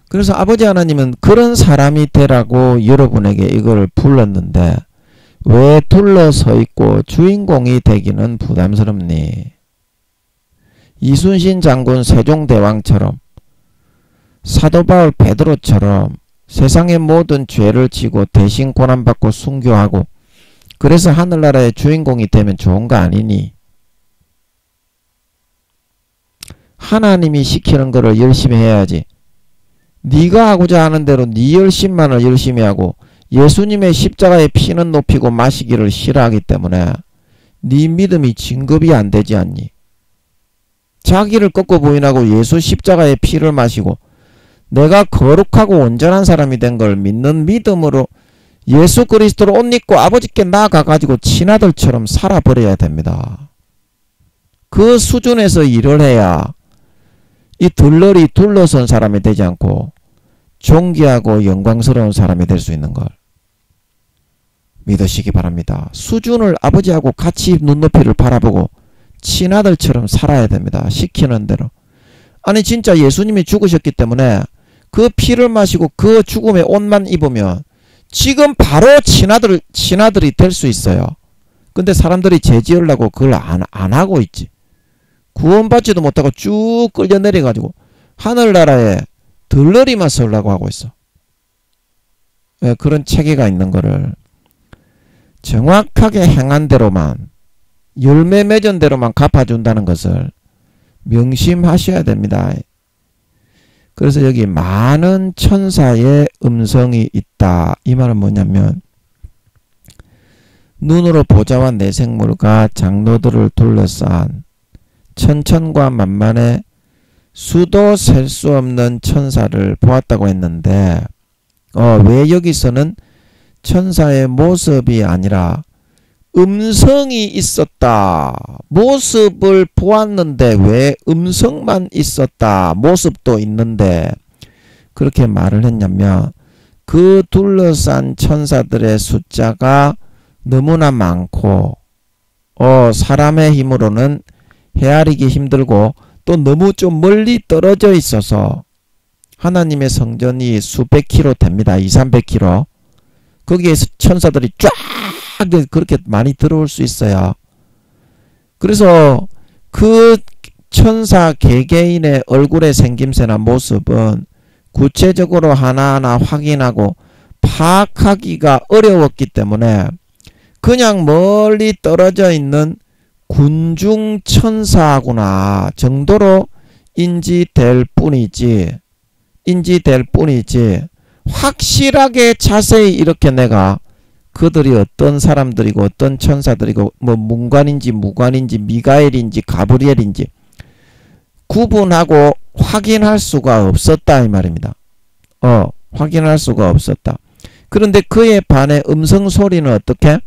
그래서 아버지 하나님은 그런 사람이 되라고 여러분에게 이걸 불렀는데 왜 둘러서 있고 주인공이 되기는 부담스럽니? 이순신 장군 세종대왕처럼 사도 바울 베드로처럼 세상의 모든 죄를 지고 대신 고난받고 순교하고 그래서 하늘나라의 주인공이 되면 좋은 거 아니니? 하나님이 시키는 거를 열심히 해야지. 네가 하고자 하는 대로 네 열심만을 열심히 하고 예수님의 십자가의 피는 높이고 마시기를 싫어하기 때문에 네 믿음이 진급이 안 되지 않니? 자기를 꺾고 부인하고 예수 십자가의 피를 마시고 내가 거룩하고 온전한 사람이 된 걸 믿는 믿음으로 예수 그리스도를 옷 입고 아버지께 나아가가지고 친아들처럼 살아버려야 됩니다. 그 수준에서 일을 해야 이 들러리 둘러선 사람이 되지 않고 존귀하고 영광스러운 사람이 될 수 있는 걸 믿으시기 바랍니다. 수준을 아버지하고 같이 눈높이를 바라보고 친아들처럼 살아야 됩니다. 시키는 대로. 아니 진짜 예수님이 죽으셨기 때문에 그 피를 마시고 그 죽음의 옷만 입으면 지금 바로 친아들이 될 수 있어요. 근데 사람들이 죄지으려고 그걸 안 하고 있지. 구원받지도 못하고 쭉 끌려 내려가지고 하늘나라에 들러리만 쓰려고 하고 있어. 예, 그런 체계가 있는 거를 정확하게 행한 대로만 열매 맺은 대로만 갚아준다는 것을 명심하셔야 됩니다. 그래서 여기 많은 천사의 음성이 있다. 이 말은 뭐냐면 눈으로 보자와 내생물과 장로들을 둘러싼 천천과 만만의 수도 셀 수 없는 천사를 보았다고 했는데 왜 여기서는 천사의 모습이 아니라 음성이 있었다. 모습을 보았는데 왜 음성만 있었다. 모습도 있는데 그렇게 말을 했냐면 그 둘러싼 천사들의 숫자가 너무나 많고 사람의 힘으로는 헤아리기 힘들고 또 너무 좀 멀리 떨어져 있어서 하나님의 성전이 수백 킬로 됩니다. 200~300 킬로. 거기에서 천사들이 쫙 그렇게 많이 들어올 수 있어요. 그래서 그 천사 개개인의 얼굴의 생김새나 모습은 구체적으로 하나하나 확인하고 파악하기가 어려웠기 때문에 그냥 멀리 떨어져 있는 군중 천사구나 정도로 인지될 뿐이지 확실하게 자세히 이렇게 내가 그들이 어떤 사람들이고 어떤 천사들이고 뭐 문관인지 무관인지 미가엘인지 가브리엘인지 구분하고 확인할 수가 없었다 이 말입니다. 확인할 수가 없었다. 그런데 그에 반해 음성 소리는 어떻게?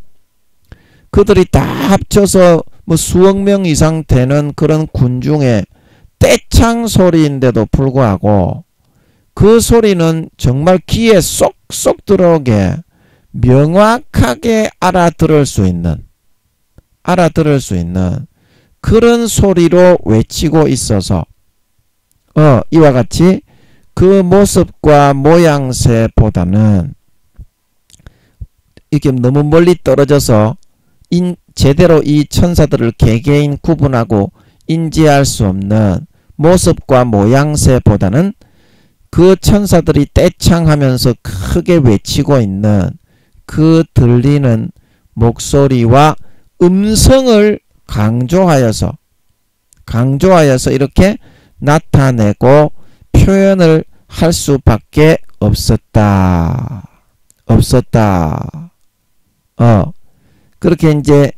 그들이 다 합쳐서 뭐 수억 명 이상 되는 그런 군중의 떼창 소리인데도 불구하고 그 소리는 정말 귀에 쏙쏙 들어오게 명확하게 알아들을 수 있는 그런 소리로 외치고 있어서 이와 같이 그 모습과 모양새보다는 이렇게 너무 멀리 떨어져서 제대로 이 천사들을 개개인 구분하고 인지할 수 없는 모습과 모양새보다는 그 천사들이 떼창하면서 크게 외치고 있는 그 들리는 목소리와 음성을 강조하여서 이렇게 나타내고 표현을 할 수밖에 없었다. 그렇게 이제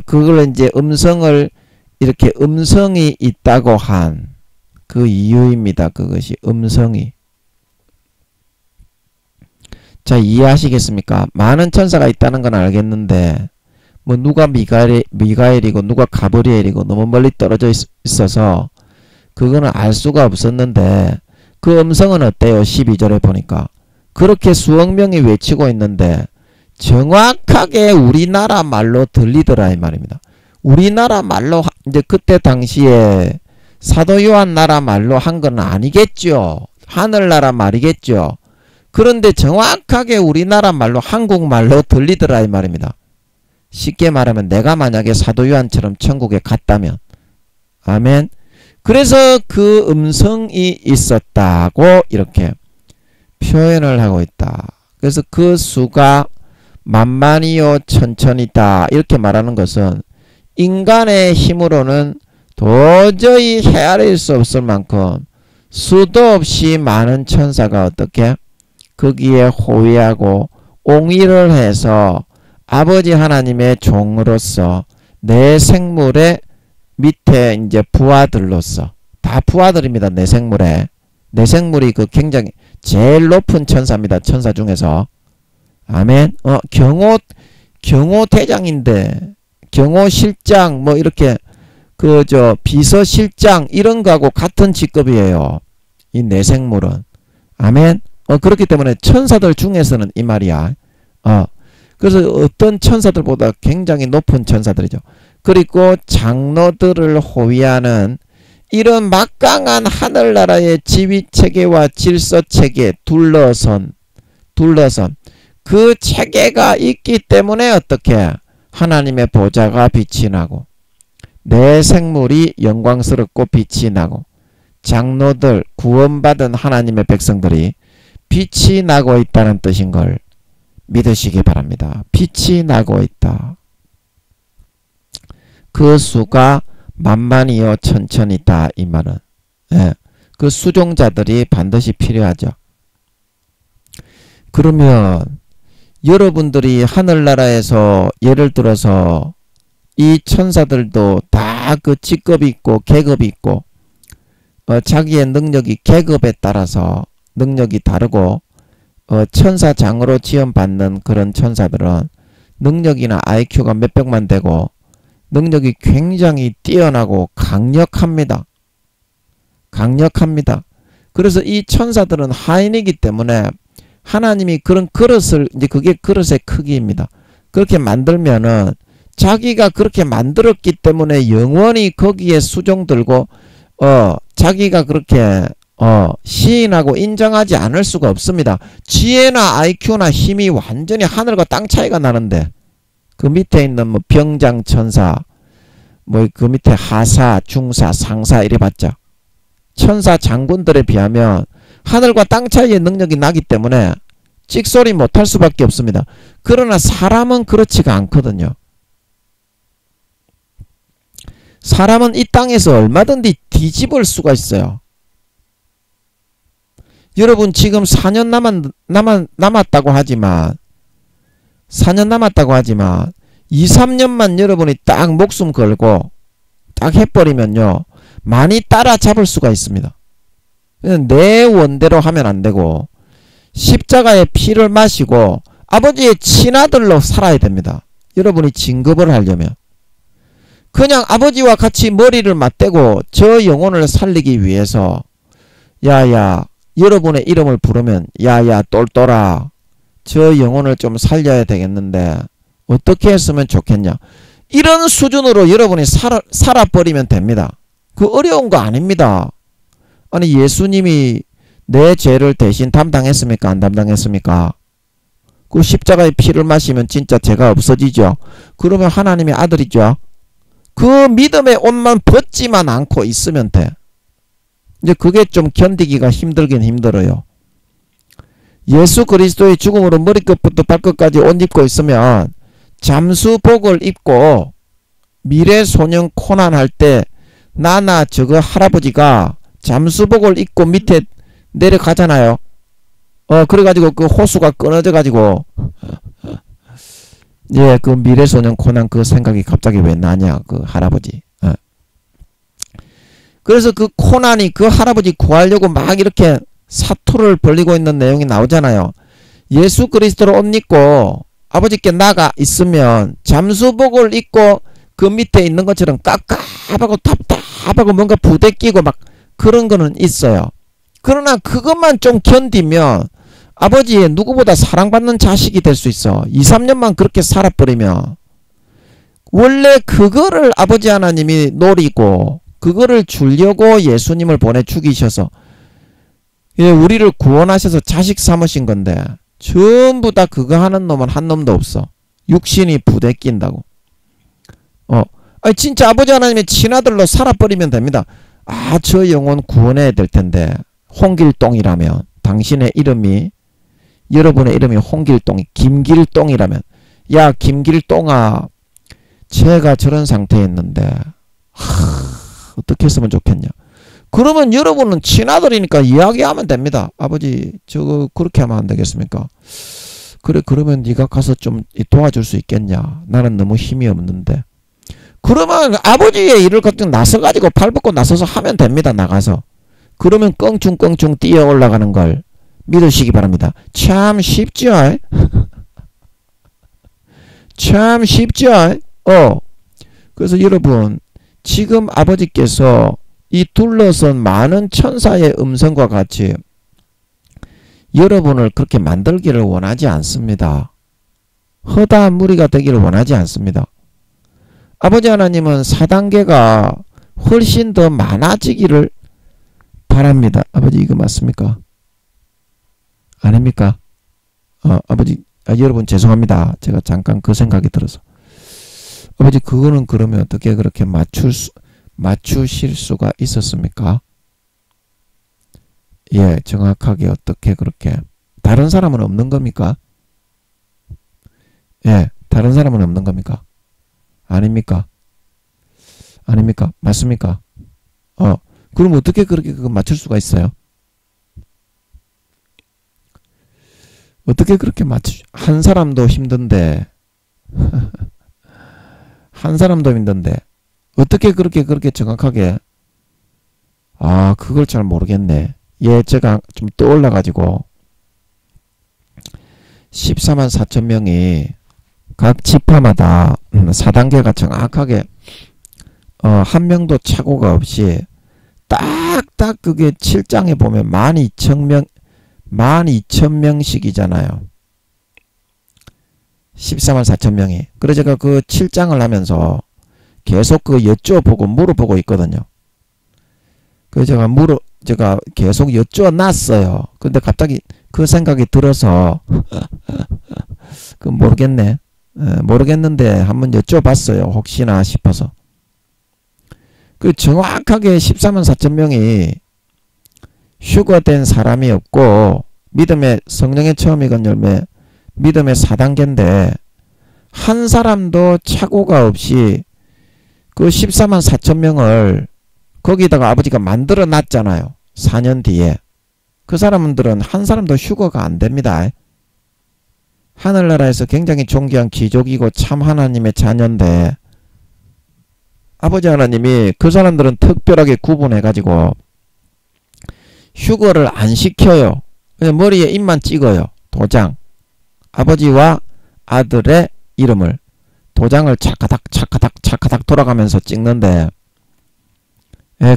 그걸 이제 음성을 이렇게 음성이 있다고 한 그 이유입니다. 그것이 음성이. 자, 이해하시겠습니까? 많은 천사가 있다는 건 알겠는데 뭐 누가 미가엘이고 누가 가브리엘이고 너무 멀리 떨어져 있어서 그거는 알 수가 없었는데 그 음성은 어때요? 12절에 보니까 그렇게 수억 명이 외치고 있는데 정확하게 우리나라 말로 들리더라 이 말입니다. 우리나라 말로 이제 그때 당시에 사도 요한 나라 말로 한 건 아니겠죠. 하늘나라 말이겠죠. 그런데 정확하게 우리나라 말로 한국말로 들리더라 이 말입니다. 쉽게 말하면 내가 만약에 사도 요한처럼 천국에 갔다면 아멘. 그래서 그 음성이 있었다고 이렇게 표현을 하고 있다. 그래서 그 수가 만만이요 천천이다 이렇게 말하는 것은 인간의 힘으로는 도저히 헤아릴 수 없을 만큼 수도 없이 많은 천사가 어떻게 거기에 호위하고 옹의를 해서 아버지 하나님의 종으로서 내 생물의 밑에 이제 부하들로서 다 부하들입니다. 내 생물이 그 굉장히 제일 높은 천사입니다. 천사 중에서 아멘. 경호 대장인데 경호 실장 뭐 이렇게 비서실장 이런 거하고 같은 직급이에요. 이 내생물은. 아멘. 그렇기 때문에 천사들 중에서는 이 말이야. 그래서 어떤 천사들보다 굉장히 높은 천사들이죠. 그리고 장로들을 호위하는 이런 막강한 하늘나라의 지휘체계와 질서체계 둘러선 그 체계가 있기 때문에 어떻게 하나님의 보좌가 빛이 나고 내 생물이 영광스럽고 빛이 나고 장로들 구원받은 하나님의 백성들이 빛이 나고 있다는 뜻인 걸 믿으시기 바랍니다. 빛이 나고 있다. 그 수가 만만이요 천천이다 이 말은 그 수종자들이 반드시 필요하죠. 그러면 여러분들이 하늘나라에서 예를 들어서 이 천사들도 다 그 직급이 있고 계급이 있고 자기의 능력이 계급에 따라서 능력이 다르고 천사장으로 지원받는 그런 천사들은 능력이나 IQ가 몇백만 되고 능력이 굉장히 뛰어나고 강력합니다. 그래서 이 천사들은 하인이기 때문에 하나님이 그런 그릇을 이제 그게 그릇의 크기입니다. 그렇게 만들면은 자기가 그렇게 만들었기 때문에 영원히 거기에 수종들고 자기가 그렇게 시인하고 인정하지 않을 수가 없습니다. 지혜나 IQ나 힘이 완전히 하늘과 땅 차이가 나는데 그 밑에 있는 뭐 병장천사 뭐 그 밑에 하사, 중사, 상사 이래 봤자 천사 장군들에 비하면 하늘과 땅 차이의 능력이 나기 때문에 찍소리 못할 수밖에 없습니다. 그러나 사람은 그렇지가 않거든요. 사람은 이 땅에서 얼마든지 뒤집을 수가 있어요. 여러분 지금 4년 남았다고 하지만 4년 남았다고 하지만 2, 3년만 여러분이 딱 목숨 걸고 딱 해버리면요. 많이 따라잡을 수가 있습니다. 내 원대로 하면 안 되고 십자가의 피를 마시고 아버지의 친아들로 살아야 됩니다. 여러분이 진급을 하려면. 그냥 아버지와 같이 머리를 맞대고 저 영혼을 살리기 위해서 야야 여러분의 이름을 부르면 야야 똘똘아 저 영혼을 좀 살려야 되겠는데 어떻게 했으면 좋겠냐. 이런 수준으로 여러분이 살아버리면 됩니다. 그 어려운 거 아닙니다. 아니 예수님이 내 죄를 대신 담당했습니까? 안 담당했습니까? 그 십자가의 피를 마시면 진짜 죄가 없어지죠. 그러면 하나님의 아들이죠. 그 믿음의 옷만 벗지만 않고 있으면 돼. 이제 그게 좀 견디기가 힘들긴 힘들어요. 예수 그리스도의 죽음으로 머리끝부터 발끝까지 옷 입고 있으면 잠수복을 입고 미래소년 코난 할 때 나나 저거 할아버지가 잠수복을 입고 밑에 내려가잖아요. 그래가지고 그 호수가 끊어져가지고 예, 그 미래소년 코난 그 생각이 갑자기 왜 나냐 그 할아버지. 그래서 그 코난이 그 할아버지 구하려고 막 이렇게 사투를 벌리고 있는 내용이 나오잖아요. 예수 그리스도를 옷 입고 아버지께 나가 있으면 잠수복을 입고 그 밑에 있는 것처럼 깝깝하고 답답하고 뭔가 부대끼고 막 그런 거는 있어요. 그러나 그것만 좀 견디면 아버지의 누구보다 사랑받는 자식이 될 수 있어. 2, 3년만 그렇게 살아버리면 원래 그거를 아버지 하나님이 노리고 그거를 주려고 예수님을 보내 죽이셔서 예, 우리를 구원하셔서 자식 삼으신 건데 전부 다 그거 하는 놈은 한 놈도 없어. 육신이 부대낀다고. 아니 진짜 아버지 하나님의 친아들로 살아버리면 됩니다. 아, 저 영혼 구원해야 될 텐데 홍길동이라면 당신의 이름이 여러분의 이름이 홍길동이 김길동이라면 야 김길동아 제가 저런 상태였는데 어떻게 했으면 좋겠냐. 그러면 여러분은 친아들이니까 이야기하면 됩니다. 아버지 저거 그렇게 하면 안 되겠습니까? 그래 그러면 네가 가서 좀 도와줄 수 있겠냐. 나는 너무 힘이 없는데. 그러면 아버지의 일을 갖다 나서가지고 팔 벗고 나서서 하면 됩니다. 나가서. 그러면 껑충껑충 뛰어 올라가는 걸 믿으시기 바랍니다. 참 쉽죠? 참 쉽죠? 그래서 여러분 지금 아버지께서 이 둘러선 많은 천사의 음성과 같이 여러분을 그렇게 만들기를 원하지 않습니다. 허다한 무리가 되기를 원하지 않습니다. 아버지 하나님은 4단계가 훨씬 더 많아지기를 바랍니다. 아버지 이거 맞습니까? 아닙니까? 아버지 여러분 죄송합니다. 제가 잠깐 그 생각이 들어서. 아버지 그거는 그러면 어떻게 그렇게 맞추실 수가 있었습니까? 예, 정확하게 어떻게 그렇게. 다른 사람은 없는 겁니까? 예, 다른 사람은 없는 겁니까? 아닙니까? 아닙니까? 맞습니까? 그럼 어떻게 그렇게 그거 맞출 수가 있어요? 어떻게 그렇게 한 사람도 힘든데 한 사람도 힘든데 어떻게 그렇게 정확하게 그걸 잘 모르겠네. 예, 제가 좀 떠올라 가지고 14만 4천 명이 각 지파마다 4단계가 정확하게 한 명도 착오가 없이 딱딱 그게 7장에 보면 12,000명씩이잖아요. 14만 4천 명이. 그래서 제가 그 7장을 하면서 계속 그 여쭤보고 물어보고 있거든요. 그래서 제가 계속 여쭤놨어요. 근데 갑자기 그 생각이 들어서 그 모르겠네. 모르겠는데 한번 여쭤봤어요. 혹시나 싶어서. 그 정확하게 14만 4천 명이 휴거된 사람이 없고 믿음의 성령의 처음 익은 열매 믿음의 4단계인데 한 사람도 착오가 없이 그 14만 4천 명을 거기다가 아버지가 만들어 놨잖아요. 4년 뒤에. 그 사람들은 한 사람도 휴거가 안 됩니다. 하늘나라에서 굉장히 존귀한 귀족이고 참 하나님의 자녀인데 아버지 하나님이 그 사람들은 특별하게 구분해가지고 휴거를 안 시켜요. 그냥 머리에 입만 찍어요. 도장. 아버지와 아들의 이름을 도장을 차카닥 돌아가면서 찍는데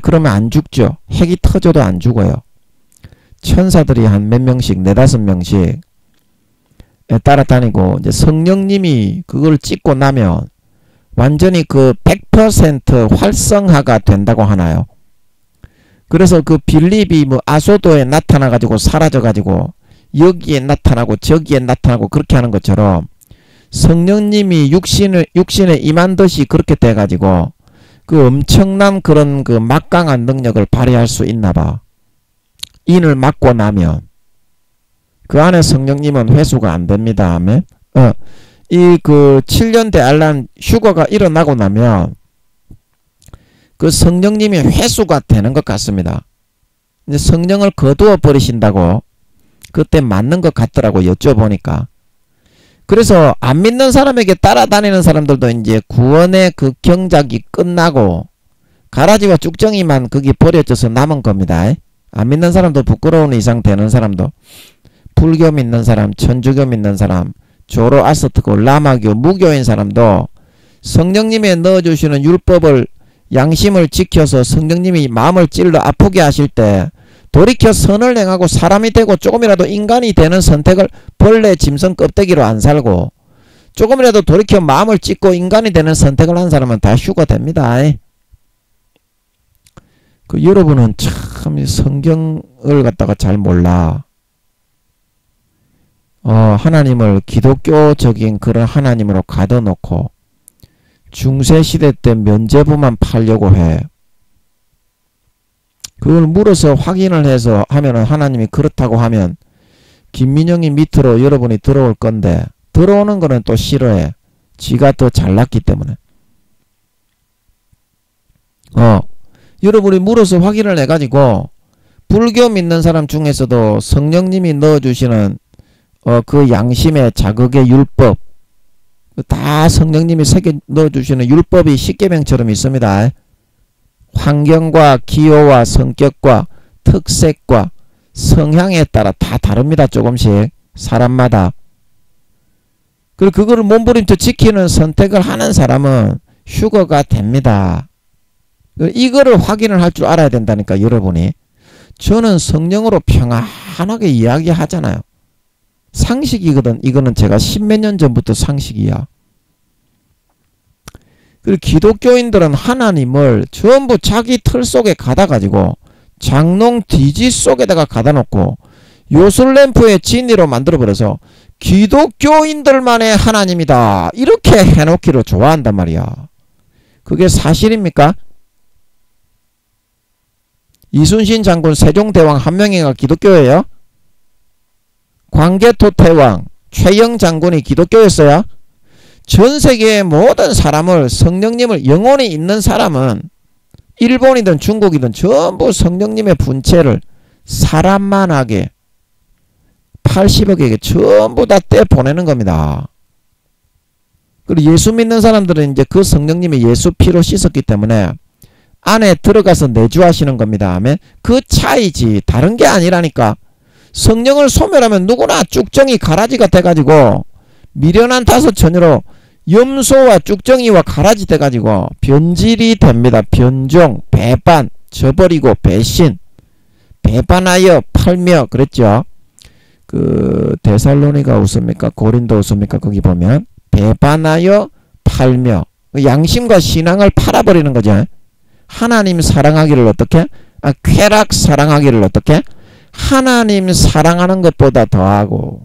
그러면 안 죽죠. 핵이 터져도 안 죽어요. 천사들이 한 몇 명씩 4-5명씩 따라다니고 이제 성령님이 그걸 찍고 나면 완전히 그 100% 활성화가 된다고 하나요. 그래서 그 빌립이 뭐 아소도에 나타나 가지고 사라져 가지고 여기에 나타나고 저기에 나타나고 그렇게 하는 것처럼 성령님이 육신에 임한 듯이 그렇게 돼 가지고 그 엄청난 그런 그 막강한 능력을 발휘할 수 있나 봐. 인을 맞고 나면 그 안에 성령님은 회수가 안 됩니다. 아멘. 이 그 7년 대알란 휴거가 일어나고 나면 그 성령님이 회수가 되는 것 같습니다. 이제 성령을 거두어 버리신다고 그때 맞는 것 같더라고 여쭤보니까. 그래서 안 믿는 사람에게 따라다니는 사람들도 이제 구원의 그 경작이 끝나고 가라지와 쭉정이만 거기 버려져서 남은 겁니다. 안 믿는 사람도 부끄러운 이상 되는 사람도 불교 믿는 사람, 천주교 믿는 사람, 조로아스트고 라마교, 무교인 사람도 성령님이 넣어주시는 율법을 양심을 지켜서 성령님이 마음을 찔러 아프게 하실 때 돌이켜 선을 행하고 사람이 되고 조금이라도 인간이 되는 선택을 벌레 짐승 껍데기로 안 살고 조금이라도 돌이켜 마음을 찢고 인간이 되는 선택을 한 사람은 다 휴거됩니다. 그 여러분은 참 성경을 갖다가 잘 몰라. 하나님을 기독교적인 그런 하나님으로 가둬놓고 중세시대 때 면죄부만 팔려고 해. 그걸 물어서 확인을 해서 하면은 하나님이 그렇다고 하면 김민영이 밑으로 여러분이 들어올 건데 들어오는 거는 또 싫어해. 지가 더 잘났기 때문에. 여러분이 물어서 확인을 해가지고 불교 믿는 사람 중에서도 성령님이 넣어주시는 그 양심의 자극의 율법 다 성령님이 새겨 넣어주시는 율법이 십계명처럼 있습니다. 환경과 기호와 성격과 특색과 성향에 따라 다 다릅니다. 조금씩 사람마다. 그리고 그거를 몸부림쳐 지키는 선택을 하는 사람은 휴거가 됩니다. 이거를 확인을 할 줄 알아야 된다니까 여러분이. 저는 성령으로 평안하게 이야기하잖아요. 상식이거든. 이거는 제가 10몇 년 전부터 상식이야. 그리고 기독교인들은 하나님을 전부 자기 틀 속에 가다 가지고 장롱 뒤지 속에다가 가다 놓고 요술램프의 진리로 만들어버려서 기독교인들만의 하나님이다 이렇게 해놓기를 좋아한단 말이야. 그게 사실입니까? 이순신 장군 세종대왕 한 명이가 기독교예요? 광개토태왕 최영 장군이 기독교였어요? 전 세계의 모든 사람을 성령님을 영혼이 있는 사람은 일본이든 중국이든 전부 성령님의 분체를 사람만하게 80억에게 전부 다 떼보내는 겁니다. 그리고 예수 믿는 사람들은 이제 그 성령님이 예수 피로 씻었기 때문에 안에 들어가서 내주하시는 겁니다. 아멘. 그 차이지 다른 게 아니라니까. 성령을 소멸하면 누구나 쭉정이 가라지가 돼가지고 미련한 다섯 처녀로 염소와 쭉정이와 가라지 돼가지고 변질이 됩니다. 변종, 배반, 저버리고 배신, 배반하여 팔며 그랬죠. 그 데살로니가 웃습니까? 고린도 웃습니까? 거기 보면 배반하여 팔며 양심과 신앙을 팔아버리는 거죠. 하나님 사랑하기를 어떻게? 쾌락 사랑하기를 어떻게? 하나님 사랑하는 것보다 더하고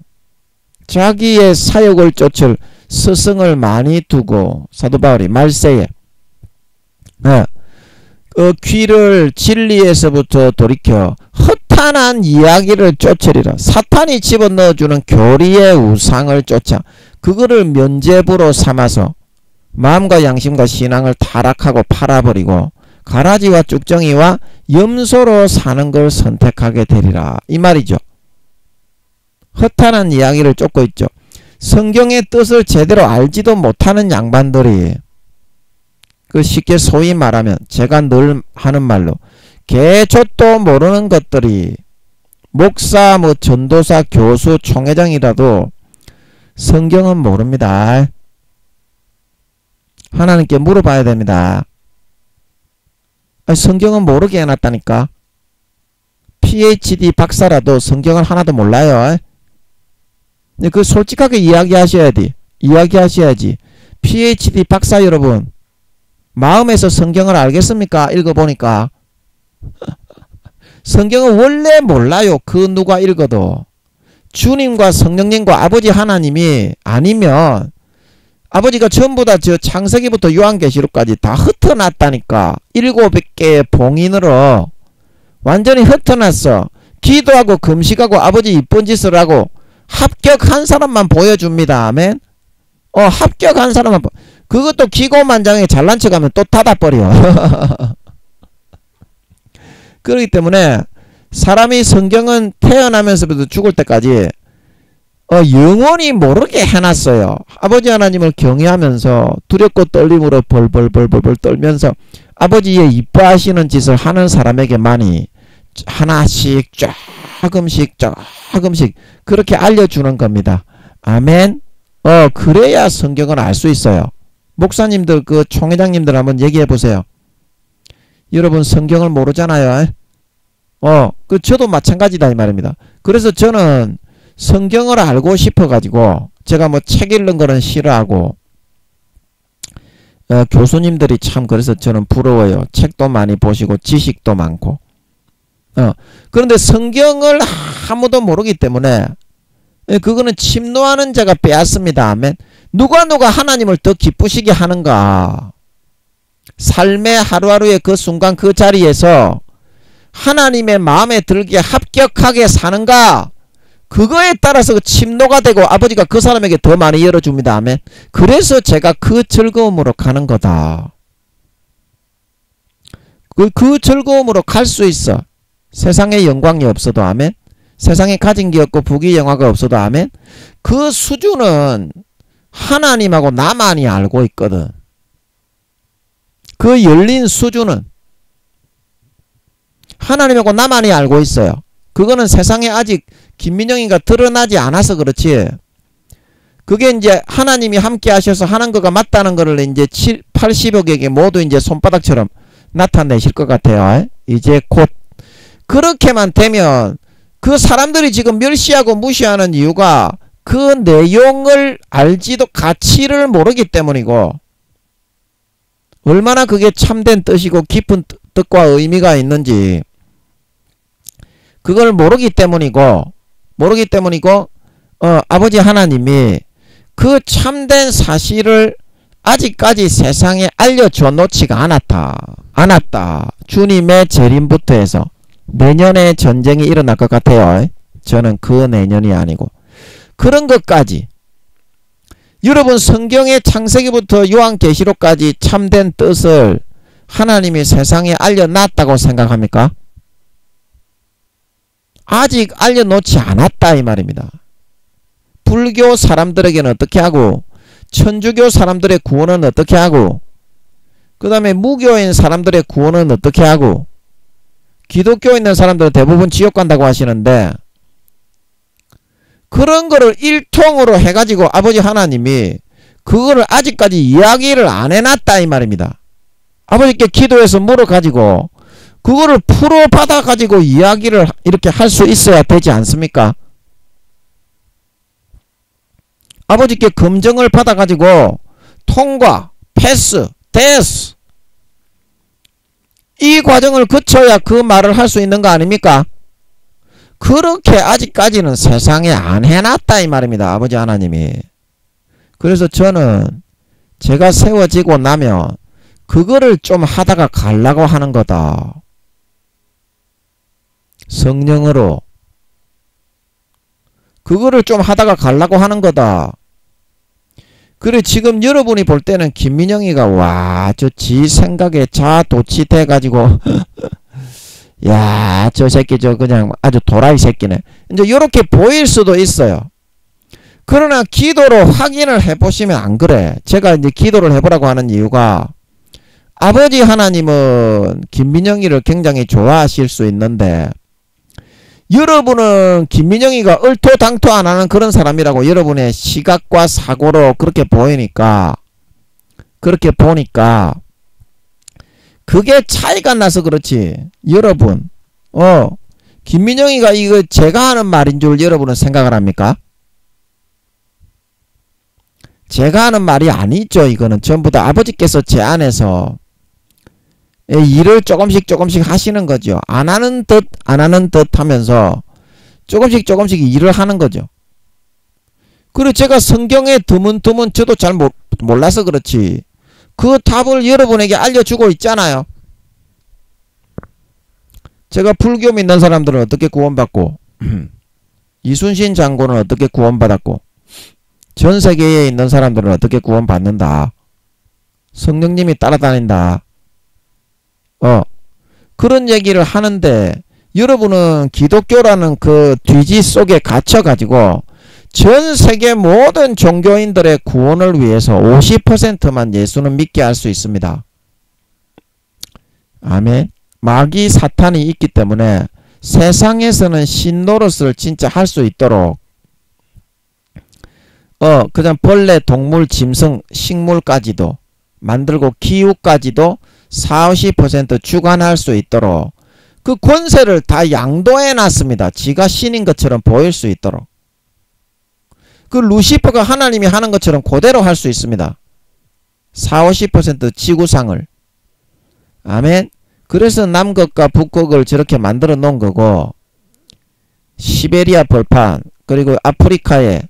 자기의 사욕을 쫓을 스승을 많이 두고 사도 바울이 말세에 귀를 진리에서부터 돌이켜 허탄한 이야기를 쫓으리라. 사탄이 집어넣어주는 교리의 우상을 쫓아 그거를 면죄부로 삼아서 마음과 양심과 신앙을 타락하고 팔아버리고 가라지와 쭉정이와 염소로 사는 걸 선택하게 되리라. 이 말이죠. 허탄한 이야기를 쫓고 있죠. 성경의 뜻을 제대로 알지도 못하는 양반들이 쉽게 소위 말하면 제가 늘 하는 말로 개족도 모르는 것들이 목사, 전도사, 교수, 총회장이라도 성경은 모릅니다. 하나님께 물어봐야 됩니다. 성경은 모르게 해놨다니까. PhD 박사라도 성경을 하나도 몰라요. 그 솔직하게 이야기하셔야지. PhD 박사 여러분, 마음에서 성경을 알겠습니까? 읽어보니까. 성경은 원래 몰라요. 그 누가 읽어도. 주님과 성령님과 아버지 하나님이 아니면 아버지가 전부 다 저 창세기부터 요한계시록까지 다 흩어놨다니까. 7개의 봉인으로 완전히 흩어놨어. 기도하고 금식하고 아버지 이쁜 짓을 하고 합격한 사람만 보여줍니다. 아멘. 합격한 사람만 그것도 기고만장하게 잘난 척하면 또 닫아버려. 그렇기 때문에 사람이 성경은 태어나면서부터 죽을 때까지 영원히 모르게 해놨어요. 아버지 하나님을 경외하면서 두렵고 떨림으로 벌벌 떨면서 아버지의 이뻐하시는 짓을 하는 사람에게만이 하나씩 조금씩 그렇게 알려주는 겁니다. 아멘. 그래야 성경을 알 수 있어요. 목사님들, 총회장님들 한번 얘기해 보세요. 여러분 성경을 모르잖아요. 저도 마찬가지다 이 말입니다. 그래서 저는 성경을 알고 싶어 가지고 제가 책 읽는 거는 싫어하고 교수님들이 참 그래서 저는 부러워요. 책도 많이 보시고 지식도 많고. 그런데 성경을 아무도 모르기 때문에 그거는 침노하는 자가 빼앗습니다. 아멘. 누가 하나님을 더 기쁘시게 하는가. 삶의 하루하루의 그 순간 그 자리에서 하나님의 마음에 들게 합격하게 사는가. 그거에 따라서 침노가 되고 아버지가 그 사람에게 더 많이 열어줍니다. 아멘. 그래서 제가 그 즐거움으로 가는 거다. 그 즐거움으로 갈 수 있어. 세상에 영광이 없어도 아멘. 세상에 가진 게 없고 부귀영화가 없어도 아멘. 그 수준은 하나님하고 나만이 알고 있거든. 그 열린 수준은 하나님하고 나만이 알고 있어요. 그거는 세상에 아직 김민영이가 드러나지 않아서 그렇지. 그게 이제 하나님이 함께 하셔서 하는 거가 맞다는 거를 이제 80여 개에게 모두 이제 손바닥처럼 나타내실 것 같아요. 이제 곧 그렇게만 되면 그 사람들이 지금 멸시하고 무시하는 이유가 그 내용을 알지도 가치를 모르기 때문이고 얼마나 그게 참된 뜻이고 깊은 뜻과 의미가 있는지 그걸 모르기 때문이고 아버지 하나님이 그 참된 사실을 아직까지 세상에 알려줘 놓지가 않았다. 주님의 재림부터 해서 내년에 전쟁이 일어날 것 같아요. 저는 그 내년이 아니고 그런 것까지 여러분 성경의 창세기부터 요한계시록까지 참된 뜻을 하나님이 세상에 알려놨다고 생각합니까? 아직 알려놓지 않았다 이 말입니다. 불교 사람들에게는 어떻게 하고 천주교 사람들의 구원은 어떻게 하고 그 다음에 무교인 사람들의 구원은 어떻게 하고 기독교 있는 사람들은 대부분 지옥 간다고 하시는데 그런 거를 일통으로 해가지고 아버지 하나님이 그거를 아직까지 이야기를 안 해놨다 이 말입니다. 아버지께 기도해서 물어가지고 그거를 풀어받아가지고 이야기를 이렇게 할 수 있어야 되지 않습니까? 아버지께 검증을 받아가지고 통과, 패스, 됐어. 이 과정을 거쳐야 그 말을 할 수 있는 거 아닙니까? 그렇게 아직까지는 세상에 안 해놨다 이 말입니다. 아버지 하나님이. 그래서 저는 제가 세워지고 나면 그거를 좀 하다가 가려고 하는 거다. 성령으로 그거를 좀 하다가 가려고 하는 거다. 그래 지금 여러분이 볼 때는 김민영이가 와 저 지 생각에 자도취돼 가지고 야 저 새끼 저 그냥 아주 도라이 새끼네 이제 요렇게 보일 수도 있어요. 그러나 기도로 확인을 해보시면 안 그래. 제가 이제 기도를 해보라고 하는 이유가 아버지 하나님은 김민영이를 굉장히 좋아하실 수 있는데 여러분은 김민영이가 얼토당토 안 하는 그런 사람이라고 여러분의 시각과 사고로 그렇게 보이니까 그렇게 보니까 그게 차이가 나서 그렇지. 여러분 김민영이가 이거 제가 하는 말인 줄 여러분은 생각을 합니까? 제가 하는 말이 아니죠. 이거는 전부 다 아버지께서 제 안에서 일을 조금씩 하시는 거죠. 안 하는 듯 하면서 조금씩 일을 하는 거죠. 그리고 제가 성경에 드문드문 저도 잘 몰라서 그렇지 그 답을 여러분에게 알려주고 있잖아요. 제가 불교 믿는 사람들은 어떻게 구원받고 이순신 장군은 어떻게 구원받았고 전 세계에 있는 사람들은 어떻게 구원받는다. 성령님이 따라다닌다. 그런 얘기를 하는데 여러분은 기독교라는 그 뒤지 속에 갇혀가지고 전 세계 모든 종교인들의 구원을 위해서 50%만 예수는 믿게 할 수 있습니다. 아멘. 마귀 사탄이 있기 때문에 세상에서는 신 노릇을 진짜 할 수 있도록 그냥 벌레, 동물, 짐승, 식물까지도 만들고 기후까지도 40~50% 주관할 수 있도록 그 권세를 다 양도해 놨습니다. 지가 신인 것처럼 보일 수 있도록. 그 루시퍼가 하나님이 하는 것처럼 그대로 할 수 있습니다. 40~50% 지구상을. 아멘. 그래서 남극과 북극을 저렇게 만들어 놓은 거고 시베리아 벌판 그리고 아프리카에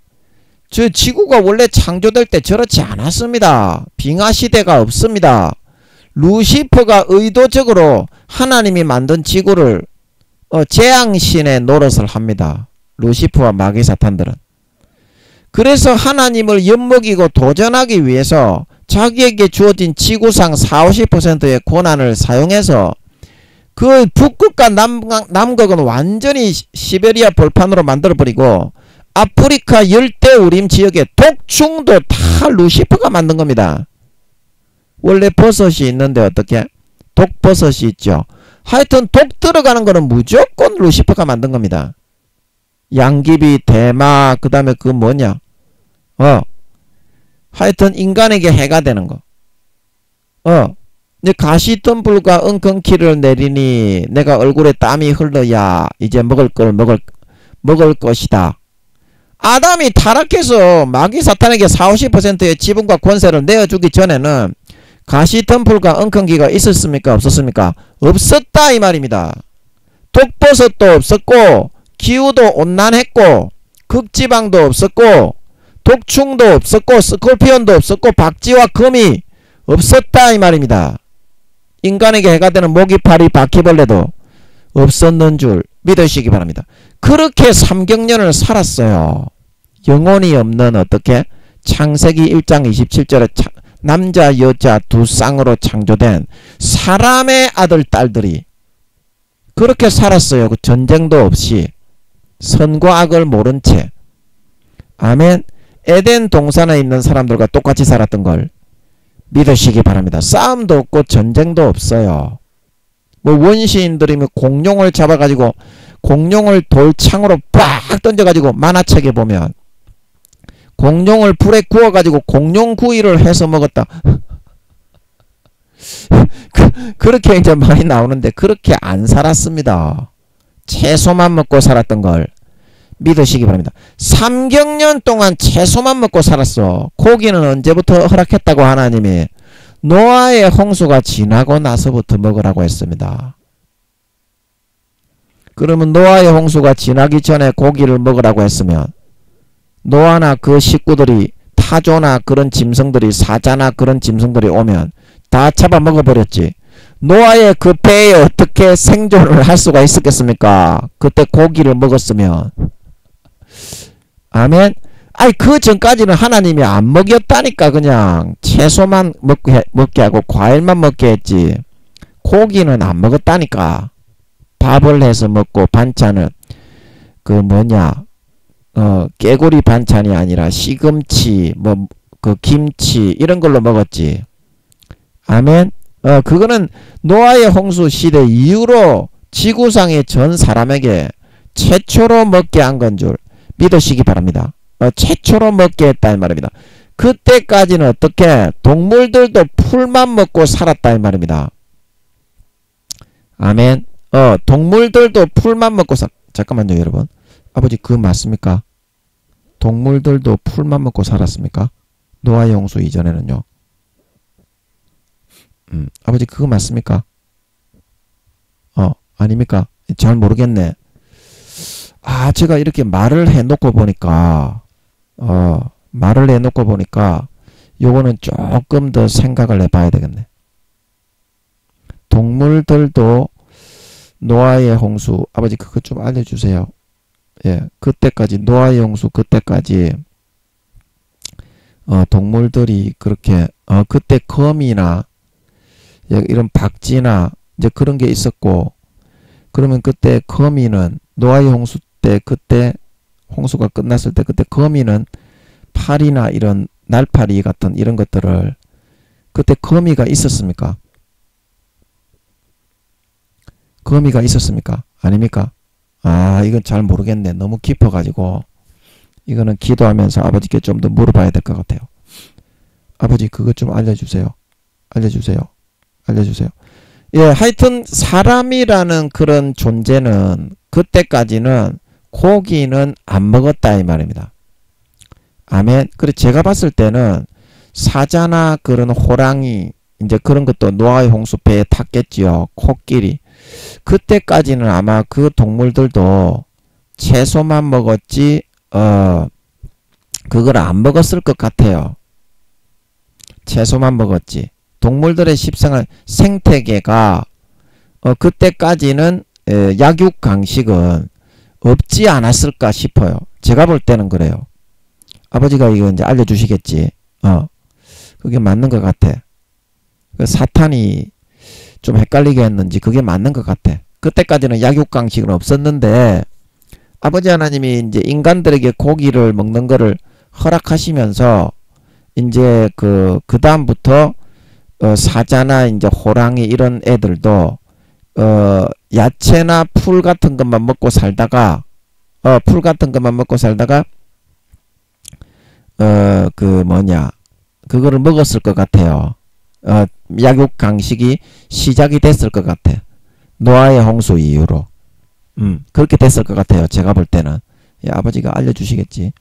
저 지구가 원래 창조될 때 저렇지 않았습니다. 빙하시대가 없습니다. 루시퍼가 의도적으로 하나님이 만든 지구를 재앙신의 노릇을 합니다. 루시퍼와 마귀 사탄들은. 그래서 하나님을 엿먹이고 도전하기 위해서 자기에게 주어진 지구상 40~50%의 권한을 사용해서 그 북극과 남극은 완전히 시베리아 벌판으로 만들어버리고 아프리카 열대우림 지역의 독충도 다 루시퍼가 만든 겁니다. 원래 버섯이 있는데 어떻게? 독버섯이 있죠. 하여튼 독 들어가는 거는 무조건 루시퍼가 만든 겁니다. 양귀비, 대마, 그 다음에 그 뭐냐? 하여튼 인간에게 해가 되는 거. 이제 가시덤불과 엉겅퀴를 내리니 내가 얼굴에 땀이 흘러야 이제 먹을 것이다. 아담이 타락해서 마귀 사탄에게 40~50%의 지분과 권세를 내어주기 전에는 가시덤불과 엉겅퀴가 있었습니까? 없었습니까? 없었다 이 말입니다. 독버섯도 없었고 기후도 온난했고 극지방도 없었고 독충도 없었고 스콜피온도 없었고 박쥐와 거미 없었다 이 말입니다. 인간에게 해가 되는 모기, 파리, 바퀴벌레도 없었는 줄 믿으시기 바랍니다. 그렇게 3경년을 살았어요. 영혼이 없는 어떻게? 창세기 1장 27절에 남자 여자 두 쌍으로 창조된 사람의 아들 딸들이 그렇게 살았어요. 그 전쟁도 없이 선과 악을 모른 채. 아멘. 에덴 동산에 있는 사람들과 똑같이 살았던 걸 믿으시기 바랍니다. 싸움도 없고 전쟁도 없어요. 뭐 원시인들이 공룡을 잡아가지고 공룡을 돌창으로 빡 던져가지고 만화책에 보면 공룡을 불에 구워가지고 공룡구이를 해서 먹었다. 그렇게 이제 많이 나오는데 그렇게 안 살았습니다. 채소만 먹고 살았던 걸 믿으시기 바랍니다. 3경년 동안 채소만 먹고 살았어. 고기는 언제부터 허락했다고 하나님이? 노아의 홍수가 지나고 나서부터 먹으라고 했습니다. 그러면 노아의 홍수가 지나기 전에 고기를 먹으라고 했으면 노아나 그 식구들이 타조나 그런 짐승들이 사자나 그런 짐승들이 오면 다 잡아먹어버렸지. 노아의 그 배에 어떻게 생존을 할 수가 있었겠습니까? 그때 고기를 먹었으면. 아멘. 아니 그 전까지는 하나님이 안 먹였다니까. 그냥 채소만 먹게 하고 과일만 먹게 했지 고기는 안 먹었다니까. 밥을 해서 먹고 반찬은 그 뭐냐 깨구리 반찬이 아니라 시금치 뭐 그 김치 이런 걸로 먹었지. 아멘. 그거는 노아의 홍수 시대 이후로 지구상의 전 사람에게 최초로 먹게 한 건 줄 믿으시기 바랍니다. 최초로 먹게 했다 이 말입니다. 그때까지는 어떻게 동물들도 풀만 먹고 살았다 이 말입니다. 아멘. 동물들도 풀만 먹고 잠깐만요 여러분. 아버지 그거 맞습니까? 동물들도 풀만 먹고 살았습니까? 노아의 홍수 이전에는요. 아버지 그거 맞습니까? 아닙니까? 잘 모르겠네. 제가 이렇게 말을 해놓고 보니까 요거는 조금 더 생각을 해봐야 되겠네. 동물들도 노아의 홍수 아버지 그거 좀 알려주세요. 예, 그때까지 노아의 홍수 그때까지 동물들이 그렇게 그때 거미나 이런 박쥐나 이제 그런 게 있었고 그러면 그때 거미는 노아의 홍수 때 그때 홍수가 끝났을 때 그때 거미는 파리나 이런 날파리 같은 이런 것들을 그때 거미가 있었습니까? 거미가 있었습니까? 아닙니까? 이건 잘 모르겠네. 너무 깊어가지고 이거는 기도하면서 아버지께 좀 더 물어봐야 될 것 같아요. 아버지 그것 좀 알려주세요. 알려주세요. 예, 하여튼 사람이라는 그런 존재는 그때까지는 고기는 안 먹었다 이 말입니다. 아멘. 그래 제가 봤을 때는 사자나 그런 호랑이 이제 그런 것도 노아의 홍수 배에 탔겠지요. 코끼리. 그때까지는 아마 그 동물들도 채소만 먹었지 그걸 안 먹었을 것 같아요. 채소만 먹었지. 동물들의 십상한 생태계가 그때까지는 약육강식은 없지 않았을까 싶어요. 제가 볼 때는 그래요. 아버지가 이거 이제 알려주시겠지. 그게 맞는 것 같아. 그 사탄이 좀 헷갈리게 했는지 그게 맞는 것 같아. 그때까지는 약육강식은 없었는데 아버지 하나님이 이제 인간들에게 고기를 먹는 거를 허락하시면서 이제 그 다음부터 사자나 이제 호랑이 이런 애들도 야채나 풀 같은 것만 먹고 살다가 그거를 먹었을 것 같아요. 약육강식이 시작이 됐을 것 같아. 노아의 홍수 이후로. 그렇게 됐을 것 같아요. 제가 볼 때는. 예, 아버지가 알려주시겠지.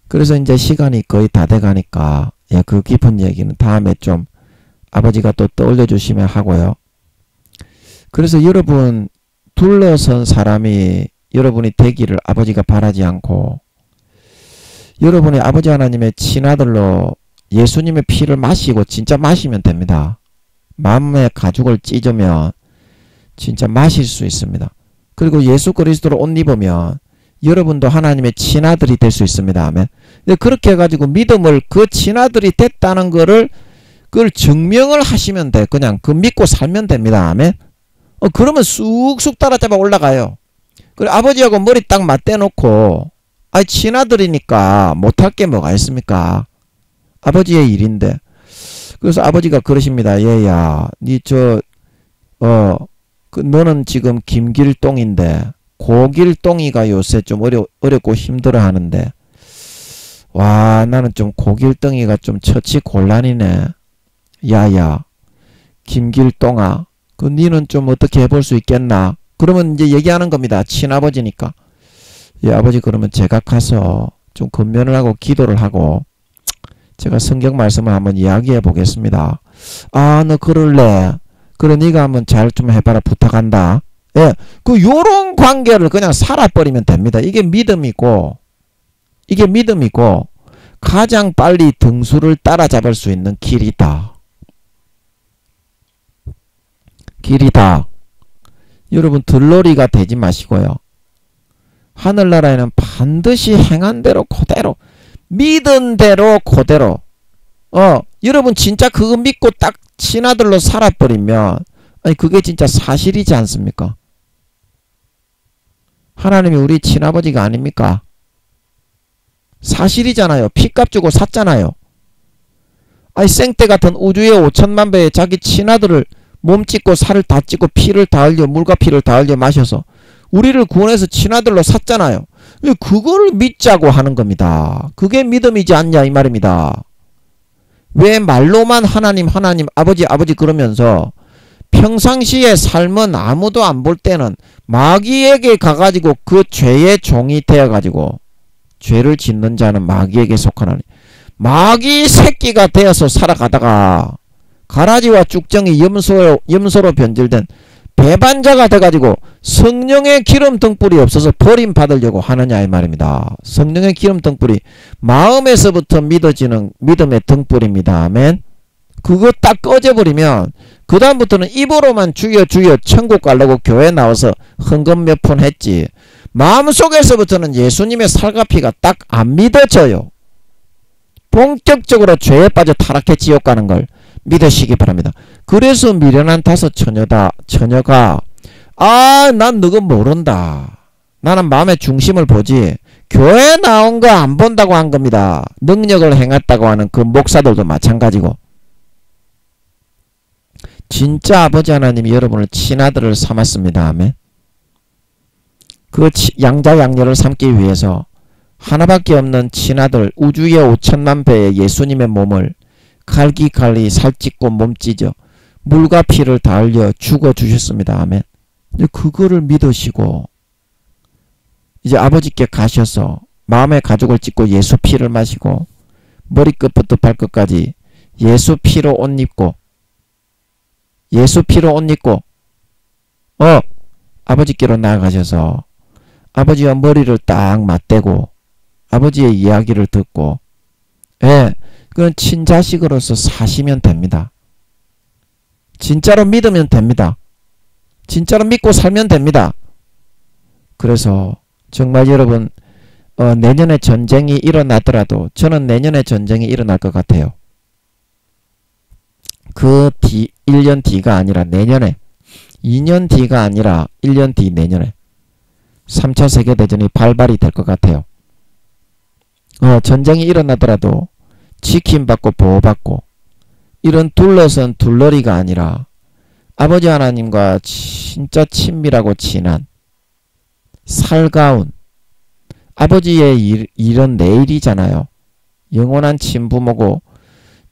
그래서 이제 시간이 거의 다 돼가니까 예, 그 깊은 얘기는 다음에 좀 아버지가 또 떠올려 주시면 하고요. 그래서 여러분 둘러선 사람이 여러분이 되기를 아버지가 바라지 않고 여러분이 아버지 하나님의 친아들로 예수님의 피를 마시고 진짜 마시면 됩니다. 마음의 가죽을 찢으면 진짜 마실 수 있습니다. 그리고 예수 그리스도로 옷 입으면 여러분도 하나님의 친아들이 될 수 있습니다. 아멘. 그렇게 해가지고 믿음을 그 친아들이 됐다는 거를 그걸 증명을 하시면 돼. 그냥 그 믿고 살면 됩니다. 아멘. 그러면 쑥쑥 따라잡아 올라가요. 그리고 아버지하고 머리 딱 맞대놓고 친아들이니까 못할 게 뭐가 있습니까? 아버지의 일인데. 그래서 아버지가 그러십니다. 얘야, 너는 지금 김길동인데 고길동이가 요새 좀 어렵고 힘들어 하는데 와 나는 좀 고길동이가 좀 처치 곤란이네. 야야 김길동아 니는 좀 어떻게 해볼 수 있겠나? 그러면 이제 얘기하는 겁니다. 친아버지니까. 예, 아버지 그러면 제가 가서 좀 근면을 하고 기도를 하고 제가 성경 말씀을 한번 이야기해 보겠습니다. 아, 너 그럴래? 그래, 네가 한번 잘 좀 해봐라. 부탁한다. 예, 요런 관계를 그냥 살아버리면 됩니다. 이게 믿음이고 가장 빨리 등수를 따라잡을 수 있는 길이다. 여러분 들러리가 되지 마시고요. 하늘나라에는 반드시 행한 대로 그대로 믿은 대로 그대로 여러분 진짜 그거 믿고 딱 친아들로 살아버리면 아니 그게 진짜 사실이지 않습니까? 하나님이 우리 친아버지가 아닙니까? 사실이잖아요. 피값 주고 샀잖아요. 아니 생떼 같은 우주의 5천만 배에 자기 친아들을 몸 찢고 살을 다 찢고 피를 다 흘려 물과 피를 다 흘려 마셔서 우리를 구원해서 친아들로 샀잖아요. 그거를 믿자고 하는 겁니다. 그게 믿음이지 않냐 이 말입니다. 왜 말로만 하나님 아버지 그러면서 평상시에 삶은 아무도 안 볼 때는 마귀에게 가가지고 그 죄의 종이 되어가지고 죄를 짓는 자는 마귀에게 속하나니 마귀 새끼가 되어서 살아가다가 가라지와 쭉정이 염소로 변질된 배반자가 돼가지고 성령의 기름 등불이 없어서 버림받으려고 하느냐 이 말입니다. 성령의 기름 등불이 마음에서부터 믿어지는 믿음의 등불입니다. 아멘. 그거 딱 꺼져버리면 그 다음부터는 입으로만 주여 천국 가려고 교회 나와서 헌금 몇 푼 했지 마음속에서부터는 예수님의 살과 피가 딱 안 믿어져요. 본격적으로 죄에 빠져 타락해 지옥 가는 걸 믿으시기 바랍니다. 그래서 미련한 다섯 처녀가 난 너거 모른다. 나는 마음의 중심을 보지 교회 나온 거 안 본다고 한 겁니다. 능력을 행했다고 하는 그 목사들도 마찬가지고 진짜 아버지 하나님이 여러분을 친아들을 삼았습니다. 아멘. 그 양자 양녀를 삼기 위해서 하나밖에 없는 친아들 우주의 5천만 배의 예수님의 몸을 갈기갈리 살찢고 몸찢어 물과 피를 다 흘려 죽어주셨습니다. 아멘. 그거를 믿으시고 이제 아버지께 가셔서 마음의 가죽을 찢고 예수 피를 마시고 머리끝부터 발끝까지 예수 피로 옷 입고 아버지께로 나아가셔서 아버지와 머리를 딱 맞대고 아버지의 이야기를 듣고 그건 친자식으로서 사시면 됩니다. 진짜로 믿으면 됩니다. 진짜로 믿고 살면 됩니다. 그래서 정말 여러분 내년에 전쟁이 일어나더라도 저는 내년에 전쟁이 일어날 것 같아요. 그 뒤 1년 뒤가 아니라 내년에 2년 뒤가 아니라 1년 뒤 내년에 3차 세계대전이 발발이 될 것 같아요. 전쟁이 일어나더라도 지킴받고 보호받고 이런 둘러선 둘러리가 아니라 아버지 하나님과 진짜 친밀하고 친한 살가운 아버지의 일은 내일이잖아요. 영원한 친부모고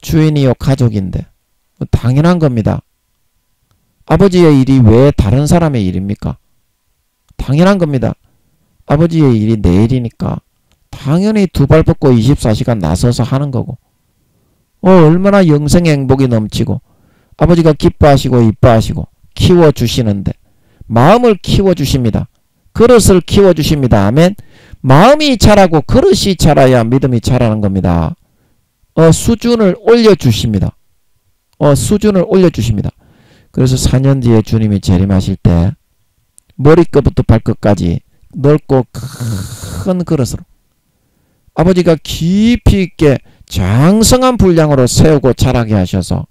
주인이요 가족인데 당연한 겁니다. 아버지의 일이 왜 다른 사람의 일입니까? 당연한 겁니다. 아버지의 일이 내일이니까 당연히 두 발 뻗고 24시간 나서서 하는 거고 얼마나 영생의 행복이 넘치고 아버지가 기뻐하시고 이뻐하시고 키워주시는데 마음을 키워주십니다. 그릇을 키워주십니다. 아멘. 마음이 자라고 그릇이 자라야 믿음이 자라는 겁니다. 수준을 올려주십니다. 수준을 올려주십니다. 그래서 4년 뒤에 주님이 재림하실 때 머리끝부터 발끝까지 넓고 큰 그릇으로 아버지가 깊이 있게 장성한 분량으로 세우고 자라게 하셔서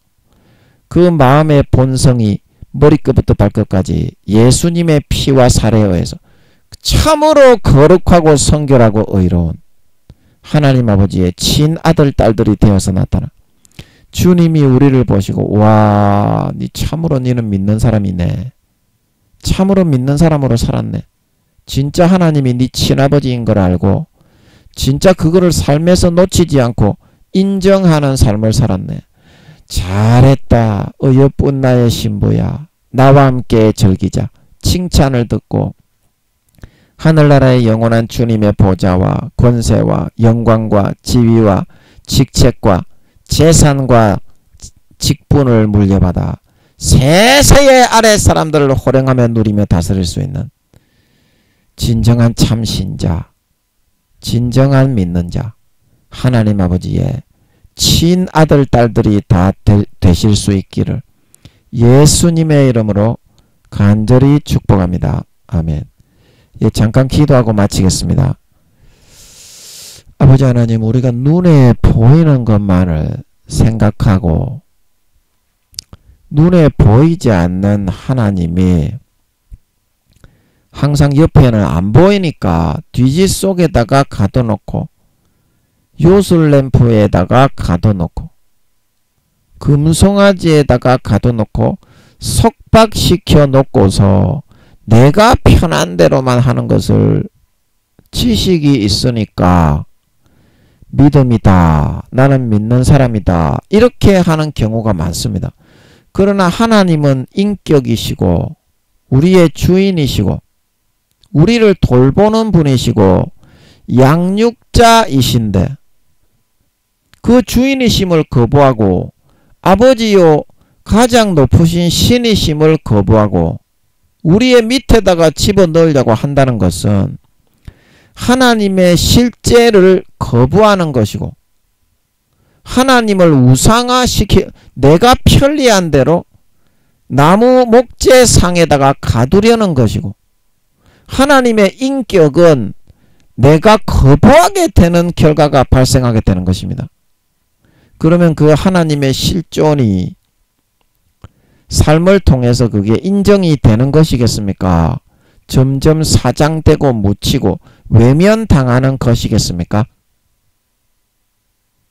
그 마음의 본성이 머리끝부터 발끝까지 예수님의 피와 살에 의해서 참으로 거룩하고 성결하고 의로운 하나님 아버지의 친아들 딸들이 되어서 나타나 주님이 우리를 보시고 와, 니 참으로 니는 믿는 사람이네. 참으로 믿는 사람으로 살았네. 진짜 하나님이 니 친아버지인 걸 알고 진짜 그거를 삶에서 놓치지 않고 인정하는 삶을 살았네. 잘했다. 어여쁜 나의 신부야. 나와 함께 즐기자. 칭찬을 듣고 하늘나라의 영원한 주님의 보좌와 권세와 영광과 지위와 직책과 재산과 직분을 물려받아 세세의 아래 사람들을 호령하며 누리며 다스릴 수 있는 진정한 참신자, 진정한 믿는 자, 하나님 아버지의 친아들 딸들이 다 되실 수 있기를 예수님의 이름으로 간절히 축복합니다. 아멘. 예, 잠깐 기도하고 마치겠습니다. 아버지 하나님, 우리가 눈에 보이는 것만을 생각하고 눈에 보이지 않는 하나님이 항상 옆에는 안 보이니까 뒤지 속에다가 가둬놓고 요술램프에다가 가둬놓고 금송아지에다가 가둬놓고 속박시켜 놓고서 내가 편한 대로만 하는 것을 지식이 있으니까 믿음이다, 나는 믿는 사람이다, 이렇게 하는 경우가 많습니다. 그러나 하나님은 인격이시고 우리의 주인이시고 우리를 돌보는 분이시고 양육자이신데 그 주인이심을 거부하고 아버지요 가장 높으신 신이심을 거부하고 우리의 밑에다가 집어넣으려고 한다는 것은 하나님의 실제를 거부하는 것이고 하나님을 우상화시키 내가 편리한 대로 나무 목재상에다가 가두려는 것이고 하나님의 인격은 내가 거부하게 되는 결과가 발생하게 되는 것입니다. 그러면 그 하나님의 실존이 삶을 통해서 그게 인정이 되는 것이겠습니까? 점점 사장되고 묻히고 외면당하는 것이겠습니까?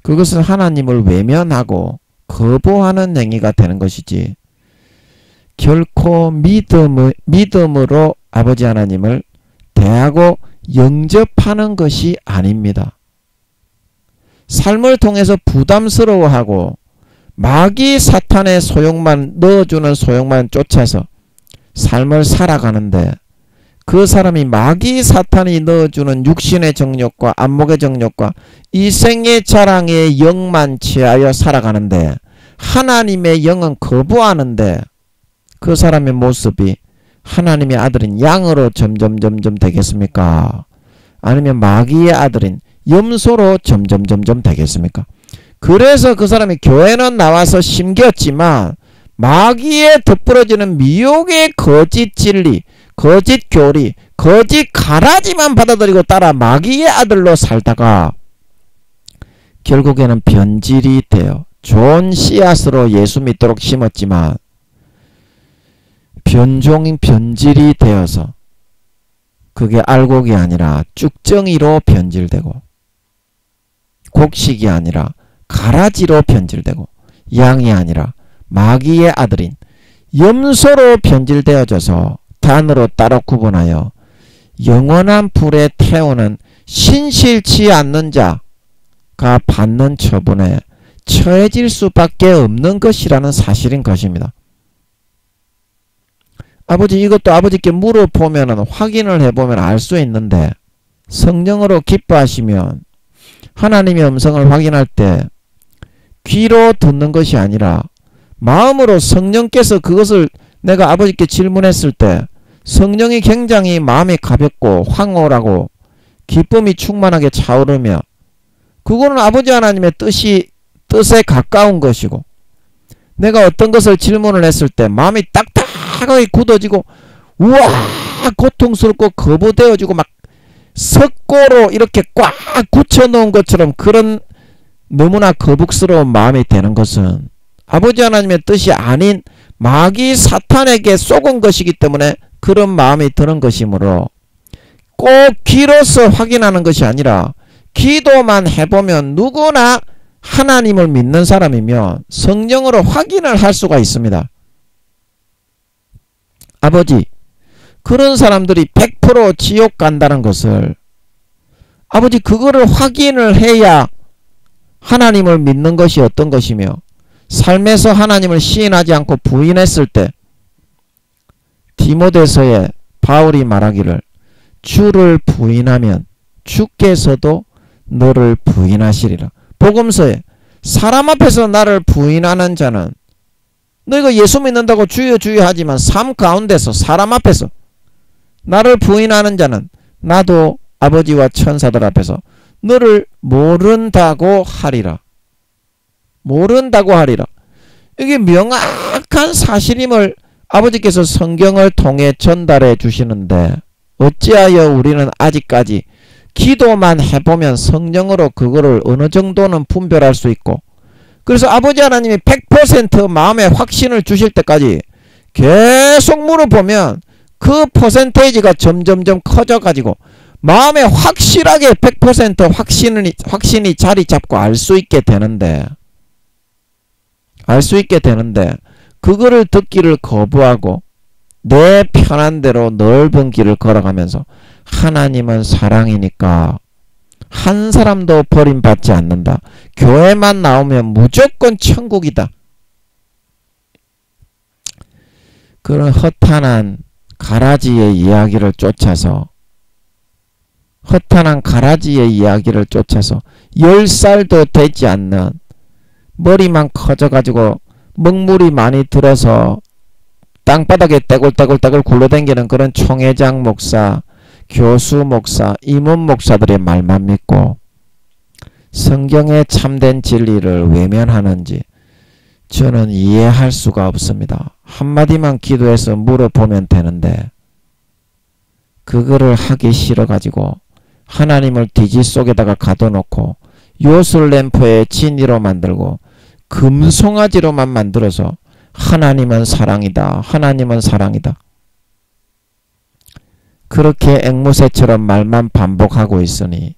그것은 하나님을 외면하고 거부하는 행위가 되는 것이지 결코 믿음으로 아버지 하나님을 대하고 영접하는 것이 아닙니다. 삶을 통해서 부담스러워하고 마귀 사탄의 소용만 넣어주는 소용만 쫓아서 삶을 살아가는데 그 사람이 마귀 사탄이 넣어주는 육신의 정욕과 안목의 정욕과 이생의 자랑의 영만 취하여 살아가는데 하나님의 영은 거부하는데 그 사람의 모습이 하나님의 아들인 양으로 점점 되겠습니까? 아니면 마귀의 아들인 염소로 점점 되겠습니까? 그래서 그 사람이 교회는 나와서 심겼지만 마귀에 덧부러지는 미혹의 거짓 진리, 거짓 교리, 거짓 가라지만 받아들이고 따라 마귀의 아들로 살다가 결국에는 변질이 되어 좋은 씨앗으로 예수 믿도록 심었지만 변질이 되어서 그게 알곡이 아니라 쭉정이로 변질되고 곡식이 아니라 가라지로 변질되고 양이 아니라 마귀의 아들인 염소로 변질되어져서 단으로 따로 구분하여 영원한 불에 태우는 신실치 않는 자가 받는 처분에 처해질 수밖에 없는 것이라는 사실인 것입니다. 아버지, 이것도 아버지께 물어보면 확인을 해보면 알 수 있는데 성령으로 기뻐하시면 하나님의 음성을 확인할 때 귀로 듣는 것이 아니라 마음으로 성령께서 그것을 내가 아버지께 질문했을 때 성령이 굉장히 마음이 가볍고 황홀하고 기쁨이 충만하게 차오르며 그거는 아버지 하나님의 뜻에 가까운 것이고 내가 어떤 것을 질문을 했을 때 마음이 딱딱하게 굳어지고 우와 고통스럽고 거부되어지고 막 석고로 이렇게 꽉 굳혀놓은 것처럼 그런 너무나 거북스러운 마음이 되는 것은 아버지 하나님의 뜻이 아닌 마귀 사탄에게 속은 것이기 때문에 그런 마음이 드는 것이므로 꼭 귀로서 확인하는 것이 아니라 기도만 해보면 누구나 하나님을 믿는 사람이면 성령으로 확인을 할 수가 있습니다. 아버지, 그런 사람들이 100% 지옥 간다는 것을 아버지 그거를 확인을 해야 하나님을 믿는 것이 어떤 것이며 삶에서 하나님을 시인하지 않고 부인했을 때 디모데서에 바울이 말하기를 주를 부인하면 주께서도 너를 부인하시리라. 복음서에 사람 앞에서 나를 부인하는 자는, 너희가 예수 믿는다고 주여 주여 하지만 삶 가운데서 사람 앞에서 나를 부인하는 자는 나도 아버지와 천사들 앞에서 너를 모른다고 하리라. 모른다고 하리라. 이게 명확한 사실임을 아버지께서 성경을 통해 전달해 주시는데, 어찌하여 우리는 아직까지 기도만 해보면 성령으로 그거를 어느 정도는 분별할 수 있고, 그래서 아버지 하나님이 100% 마음의 확신을 주실 때까지 계속 물어보면 그 퍼센테이지가 점점점 커져가지고 마음에 확실하게 100% 확신이 자리 잡고 알 수 있게 되는데, 그거를 듣기를 거부하고 내 편한 대로 넓은 길을 걸어가면서 하나님은 사랑이니까 한 사람도 버림받지 않는다. 교회만 나오면 무조건 천국이다. 그런 허탄한 가라지의 이야기를 쫓아서 10살도 되지 않는, 머리만 커져가지고 먹물이 많이 들어서 땅바닥에 떼굴떼굴 굴러다니는 그런 총회장 목사, 교수 목사, 임원 목사들의 말만 믿고 성경의 참된 진리를 외면하는지 저는 이해할 수가 없습니다. 한마디만 기도해서 물어보면 되는데 그거를 하기 싫어가지고 하나님을 뒤지 속에다가 가둬놓고 요술램프의 진이로 만들고 금송아지로만 만들어서 하나님은 사랑이다, 하나님은 사랑이다, 그렇게 앵무새처럼 말만 반복하고 있으니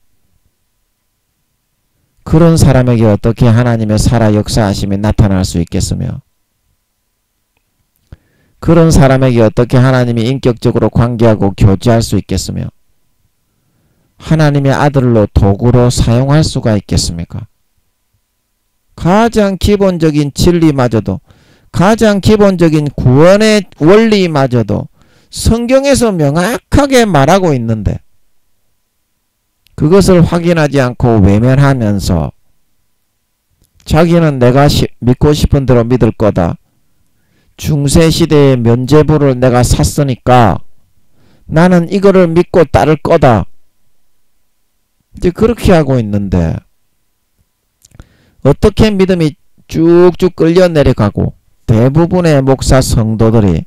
그런 사람에게 어떻게 하나님의 살아 역사하심이 나타날 수 있겠으며, 그런 사람에게 어떻게 하나님이 인격적으로 관계하고 교제할 수 있겠으며, 하나님의 아들로 도구로 사용할 수가 있겠습니까? 가장 기본적인 진리마저도, 가장 기본적인 구원의 원리마저도 성경에서 명확하게 말하고 있는데 그것을 확인하지 않고 외면하면서 자기는 내가 믿고 싶은 대로 믿을 거다, 중세시대의 면죄부를 내가 샀으니까 나는 이거를 믿고 따를 거다, 이제 그렇게 하고 있는데 어떻게 믿음이 쭉쭉 끌려 내려가고 대부분의 목사 성도들이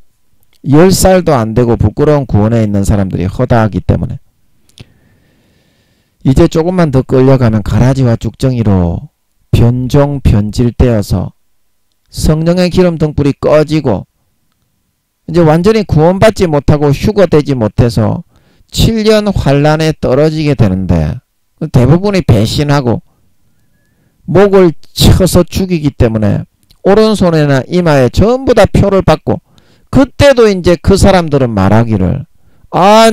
10살도 안 되고 부끄러운 구원에 있는 사람들이 허다하기 때문에 이제 조금만 더 끌려가면 가라지와 쭉정이로 변종 변질되어서 성령의 기름 등불이 꺼지고 이제 완전히 구원받지 못하고 휴거되지 못해서 7년 환란에 떨어지게 되는데, 대부분이 배신하고 목을 쳐서 죽이기 때문에 오른손에나 이마에 전부 다 표를 받고, 그때도 이제 그 사람들은 말하기를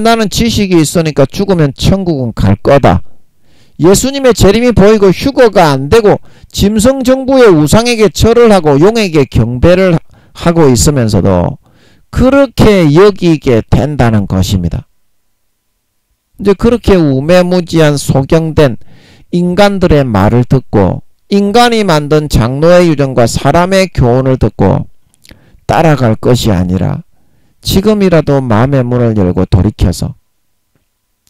나는 지식이 있으니까 죽으면 천국은 갈 거다, 예수님의 재림이 보이고 휴거가 안 되고 짐승정부의 우상에게 절을 하고 용에게 경배를 하고 있으면서도 그렇게 여기게 된다는 것입니다. 이제 그렇게 우매무지한 소경된 인간들의 말을 듣고 인간이 만든 장로의 유전과 사람의 교훈을 듣고 따라갈 것이 아니라 지금이라도 마음의 문을 열고 돌이켜서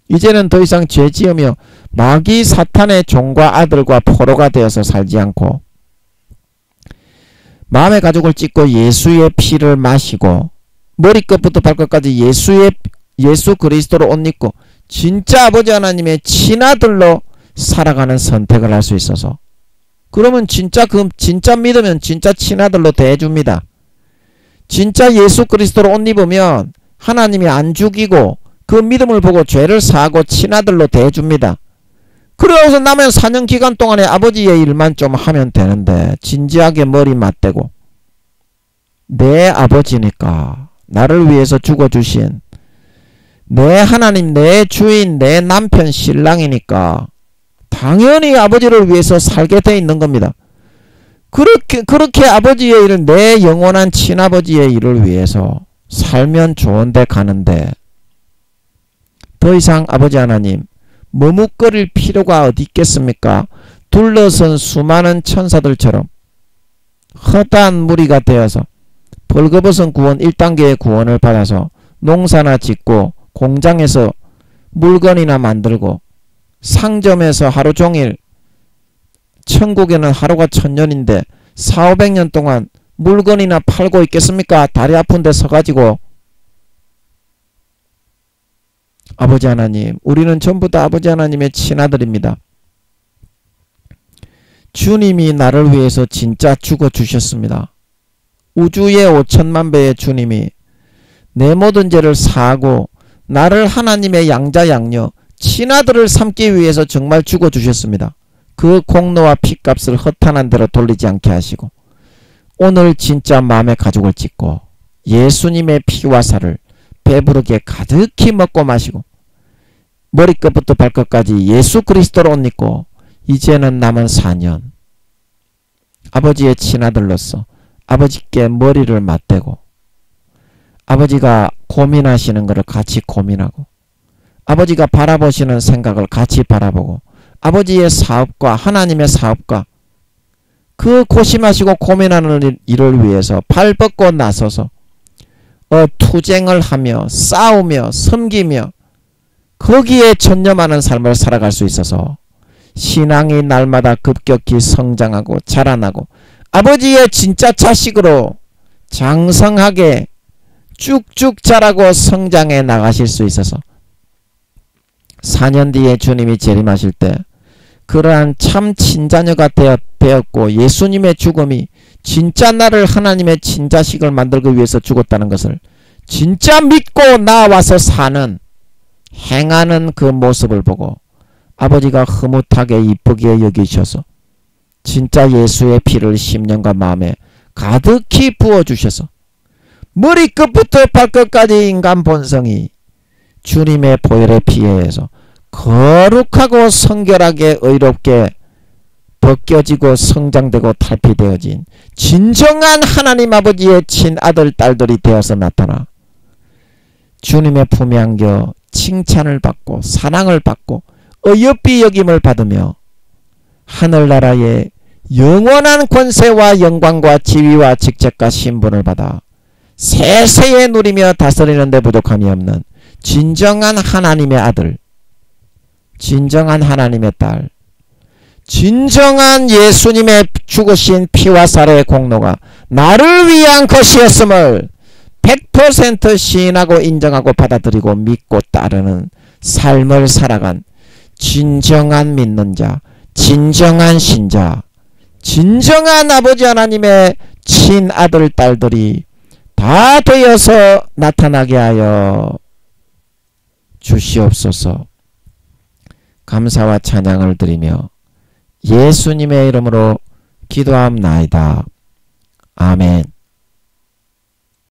이제는 더 이상 죄지으며 마귀 사탄의 종과 아들과 포로가 되어서 살지 않고 마음의 가죽을 찢고 예수의 피를 마시고 머리끝부터 발끝까지 예수 그리스도로 옷 입고 진짜 아버지 하나님의 친아들로 살아가는 선택을 할 수 있어서, 그러면 진짜 믿으면 진짜 친아들로 대해줍니다. 진짜 예수 그리스도로 옷 입으면 하나님이 안 죽이고 그 믿음을 보고 죄를 사하고 친아들로 대해줍니다. 그러고서 남은 4년 기간 동안에 아버지의 일만 좀 하면 되는데 진지하게 머리 맞대고 내 아버지니까 나를 위해서 죽어주신 내 하나님, 내 주인, 내 남편, 신랑이니까 당연히 아버지를 위해서 살게 돼 있는 겁니다. 그렇게 아버지의 일을, 내 영원한 친아버지의 일을 위해서 살면 좋은데 가는데 더 이상 아버지 하나님 머뭇거릴 필요가 어디 있겠습니까? 둘러선 수많은 천사들처럼 허다한 무리가 되어서 벌거벗은 구원 1단계의 구원을 받아서 농사나 짓고 공장에서 물건이나 만들고 상점에서 하루 종일, 천국에는 하루가 1000년인데 400~500년 동안 물건이나 팔고 있겠습니까? 다리 아픈 데 서가지고. 아버지 하나님, 우리는 전부 다 아버지 하나님의 친아들입니다. 주님이 나를 위해서 진짜 죽어주셨습니다. 우주의 5천만 배의 주님이 내 모든 죄를 사하고 나를 하나님의 양자 양녀 친아들을 삼기 위해서 정말 죽어주셨습니다. 그 공로와 피값을 허탄한 대로 돌리지 않게 하시고 오늘 진짜 마음의 가죽을 찢고 예수님의 피와 살을 배부르게 가득히 먹고 마시고 머리끝부터 발끝까지 예수 그리스도로 옷 입고 이제는 남은 4년 아버지의 친아들로서 아버지께 머리를 맞대고 아버지가 고민하시는 것을 같이 고민하고 아버지가 바라보시는 생각을 같이 바라보고 아버지의 사업과 하나님의 사업과 그 고심하시고 고민하는 일을 위해서 발벗고 나서서 투쟁을 하며 싸우며 섬기며 거기에 전념하는 삶을 살아갈 수 있어서 신앙이 날마다 급격히 성장하고 자라나고 아버지의 진짜 자식으로 장성하게 쭉쭉 자라고 성장해 나가실 수 있어서 4년 뒤에 주님이 재림하실 때 그러한 참 친자녀가 되었고 예수님의 죽음이 진짜 나를 하나님의 친자식을 만들기 위해서 죽었다는 것을 진짜 믿고 나와서 사는 행하는 그 모습을 보고 아버지가 흐뭇하게 이쁘게 여기셔서 진짜 예수의 피를 심령과 마음에 가득히 부어주셔서 머리끝부터 발끝까지 인간 본성이 주님의 보혈의 피에 의해서 거룩하고 성결하게 의롭게 벗겨지고 성장되고 탈피되어진 진정한 하나님 아버지의 친아들 딸들이 되어서 나타나 주님의 품에 안겨 칭찬을 받고 사랑을 받고 어여삐 여김을 받으며 하늘나라의 영원한 권세와 영광과 지위와 직책과 신분을 받아 세세에 누리며 다스리는 데 부족함이 없는 진정한 하나님의 아들, 진정한 하나님의 딸, 진정한 예수님의 죽으신 피와 살의 공로가 나를 위한 것이었음을 100% 시인하고 인정하고 받아들이고 믿고 따르는 삶을 살아간 진정한 믿는 자, 진정한 신자, 진정한 아버지 하나님의 친아들 딸들이 다 되어서 나타나게 하여 주시옵소서. 감사와 찬양을 드리며 예수님의 이름으로 기도함나이다. 아멘.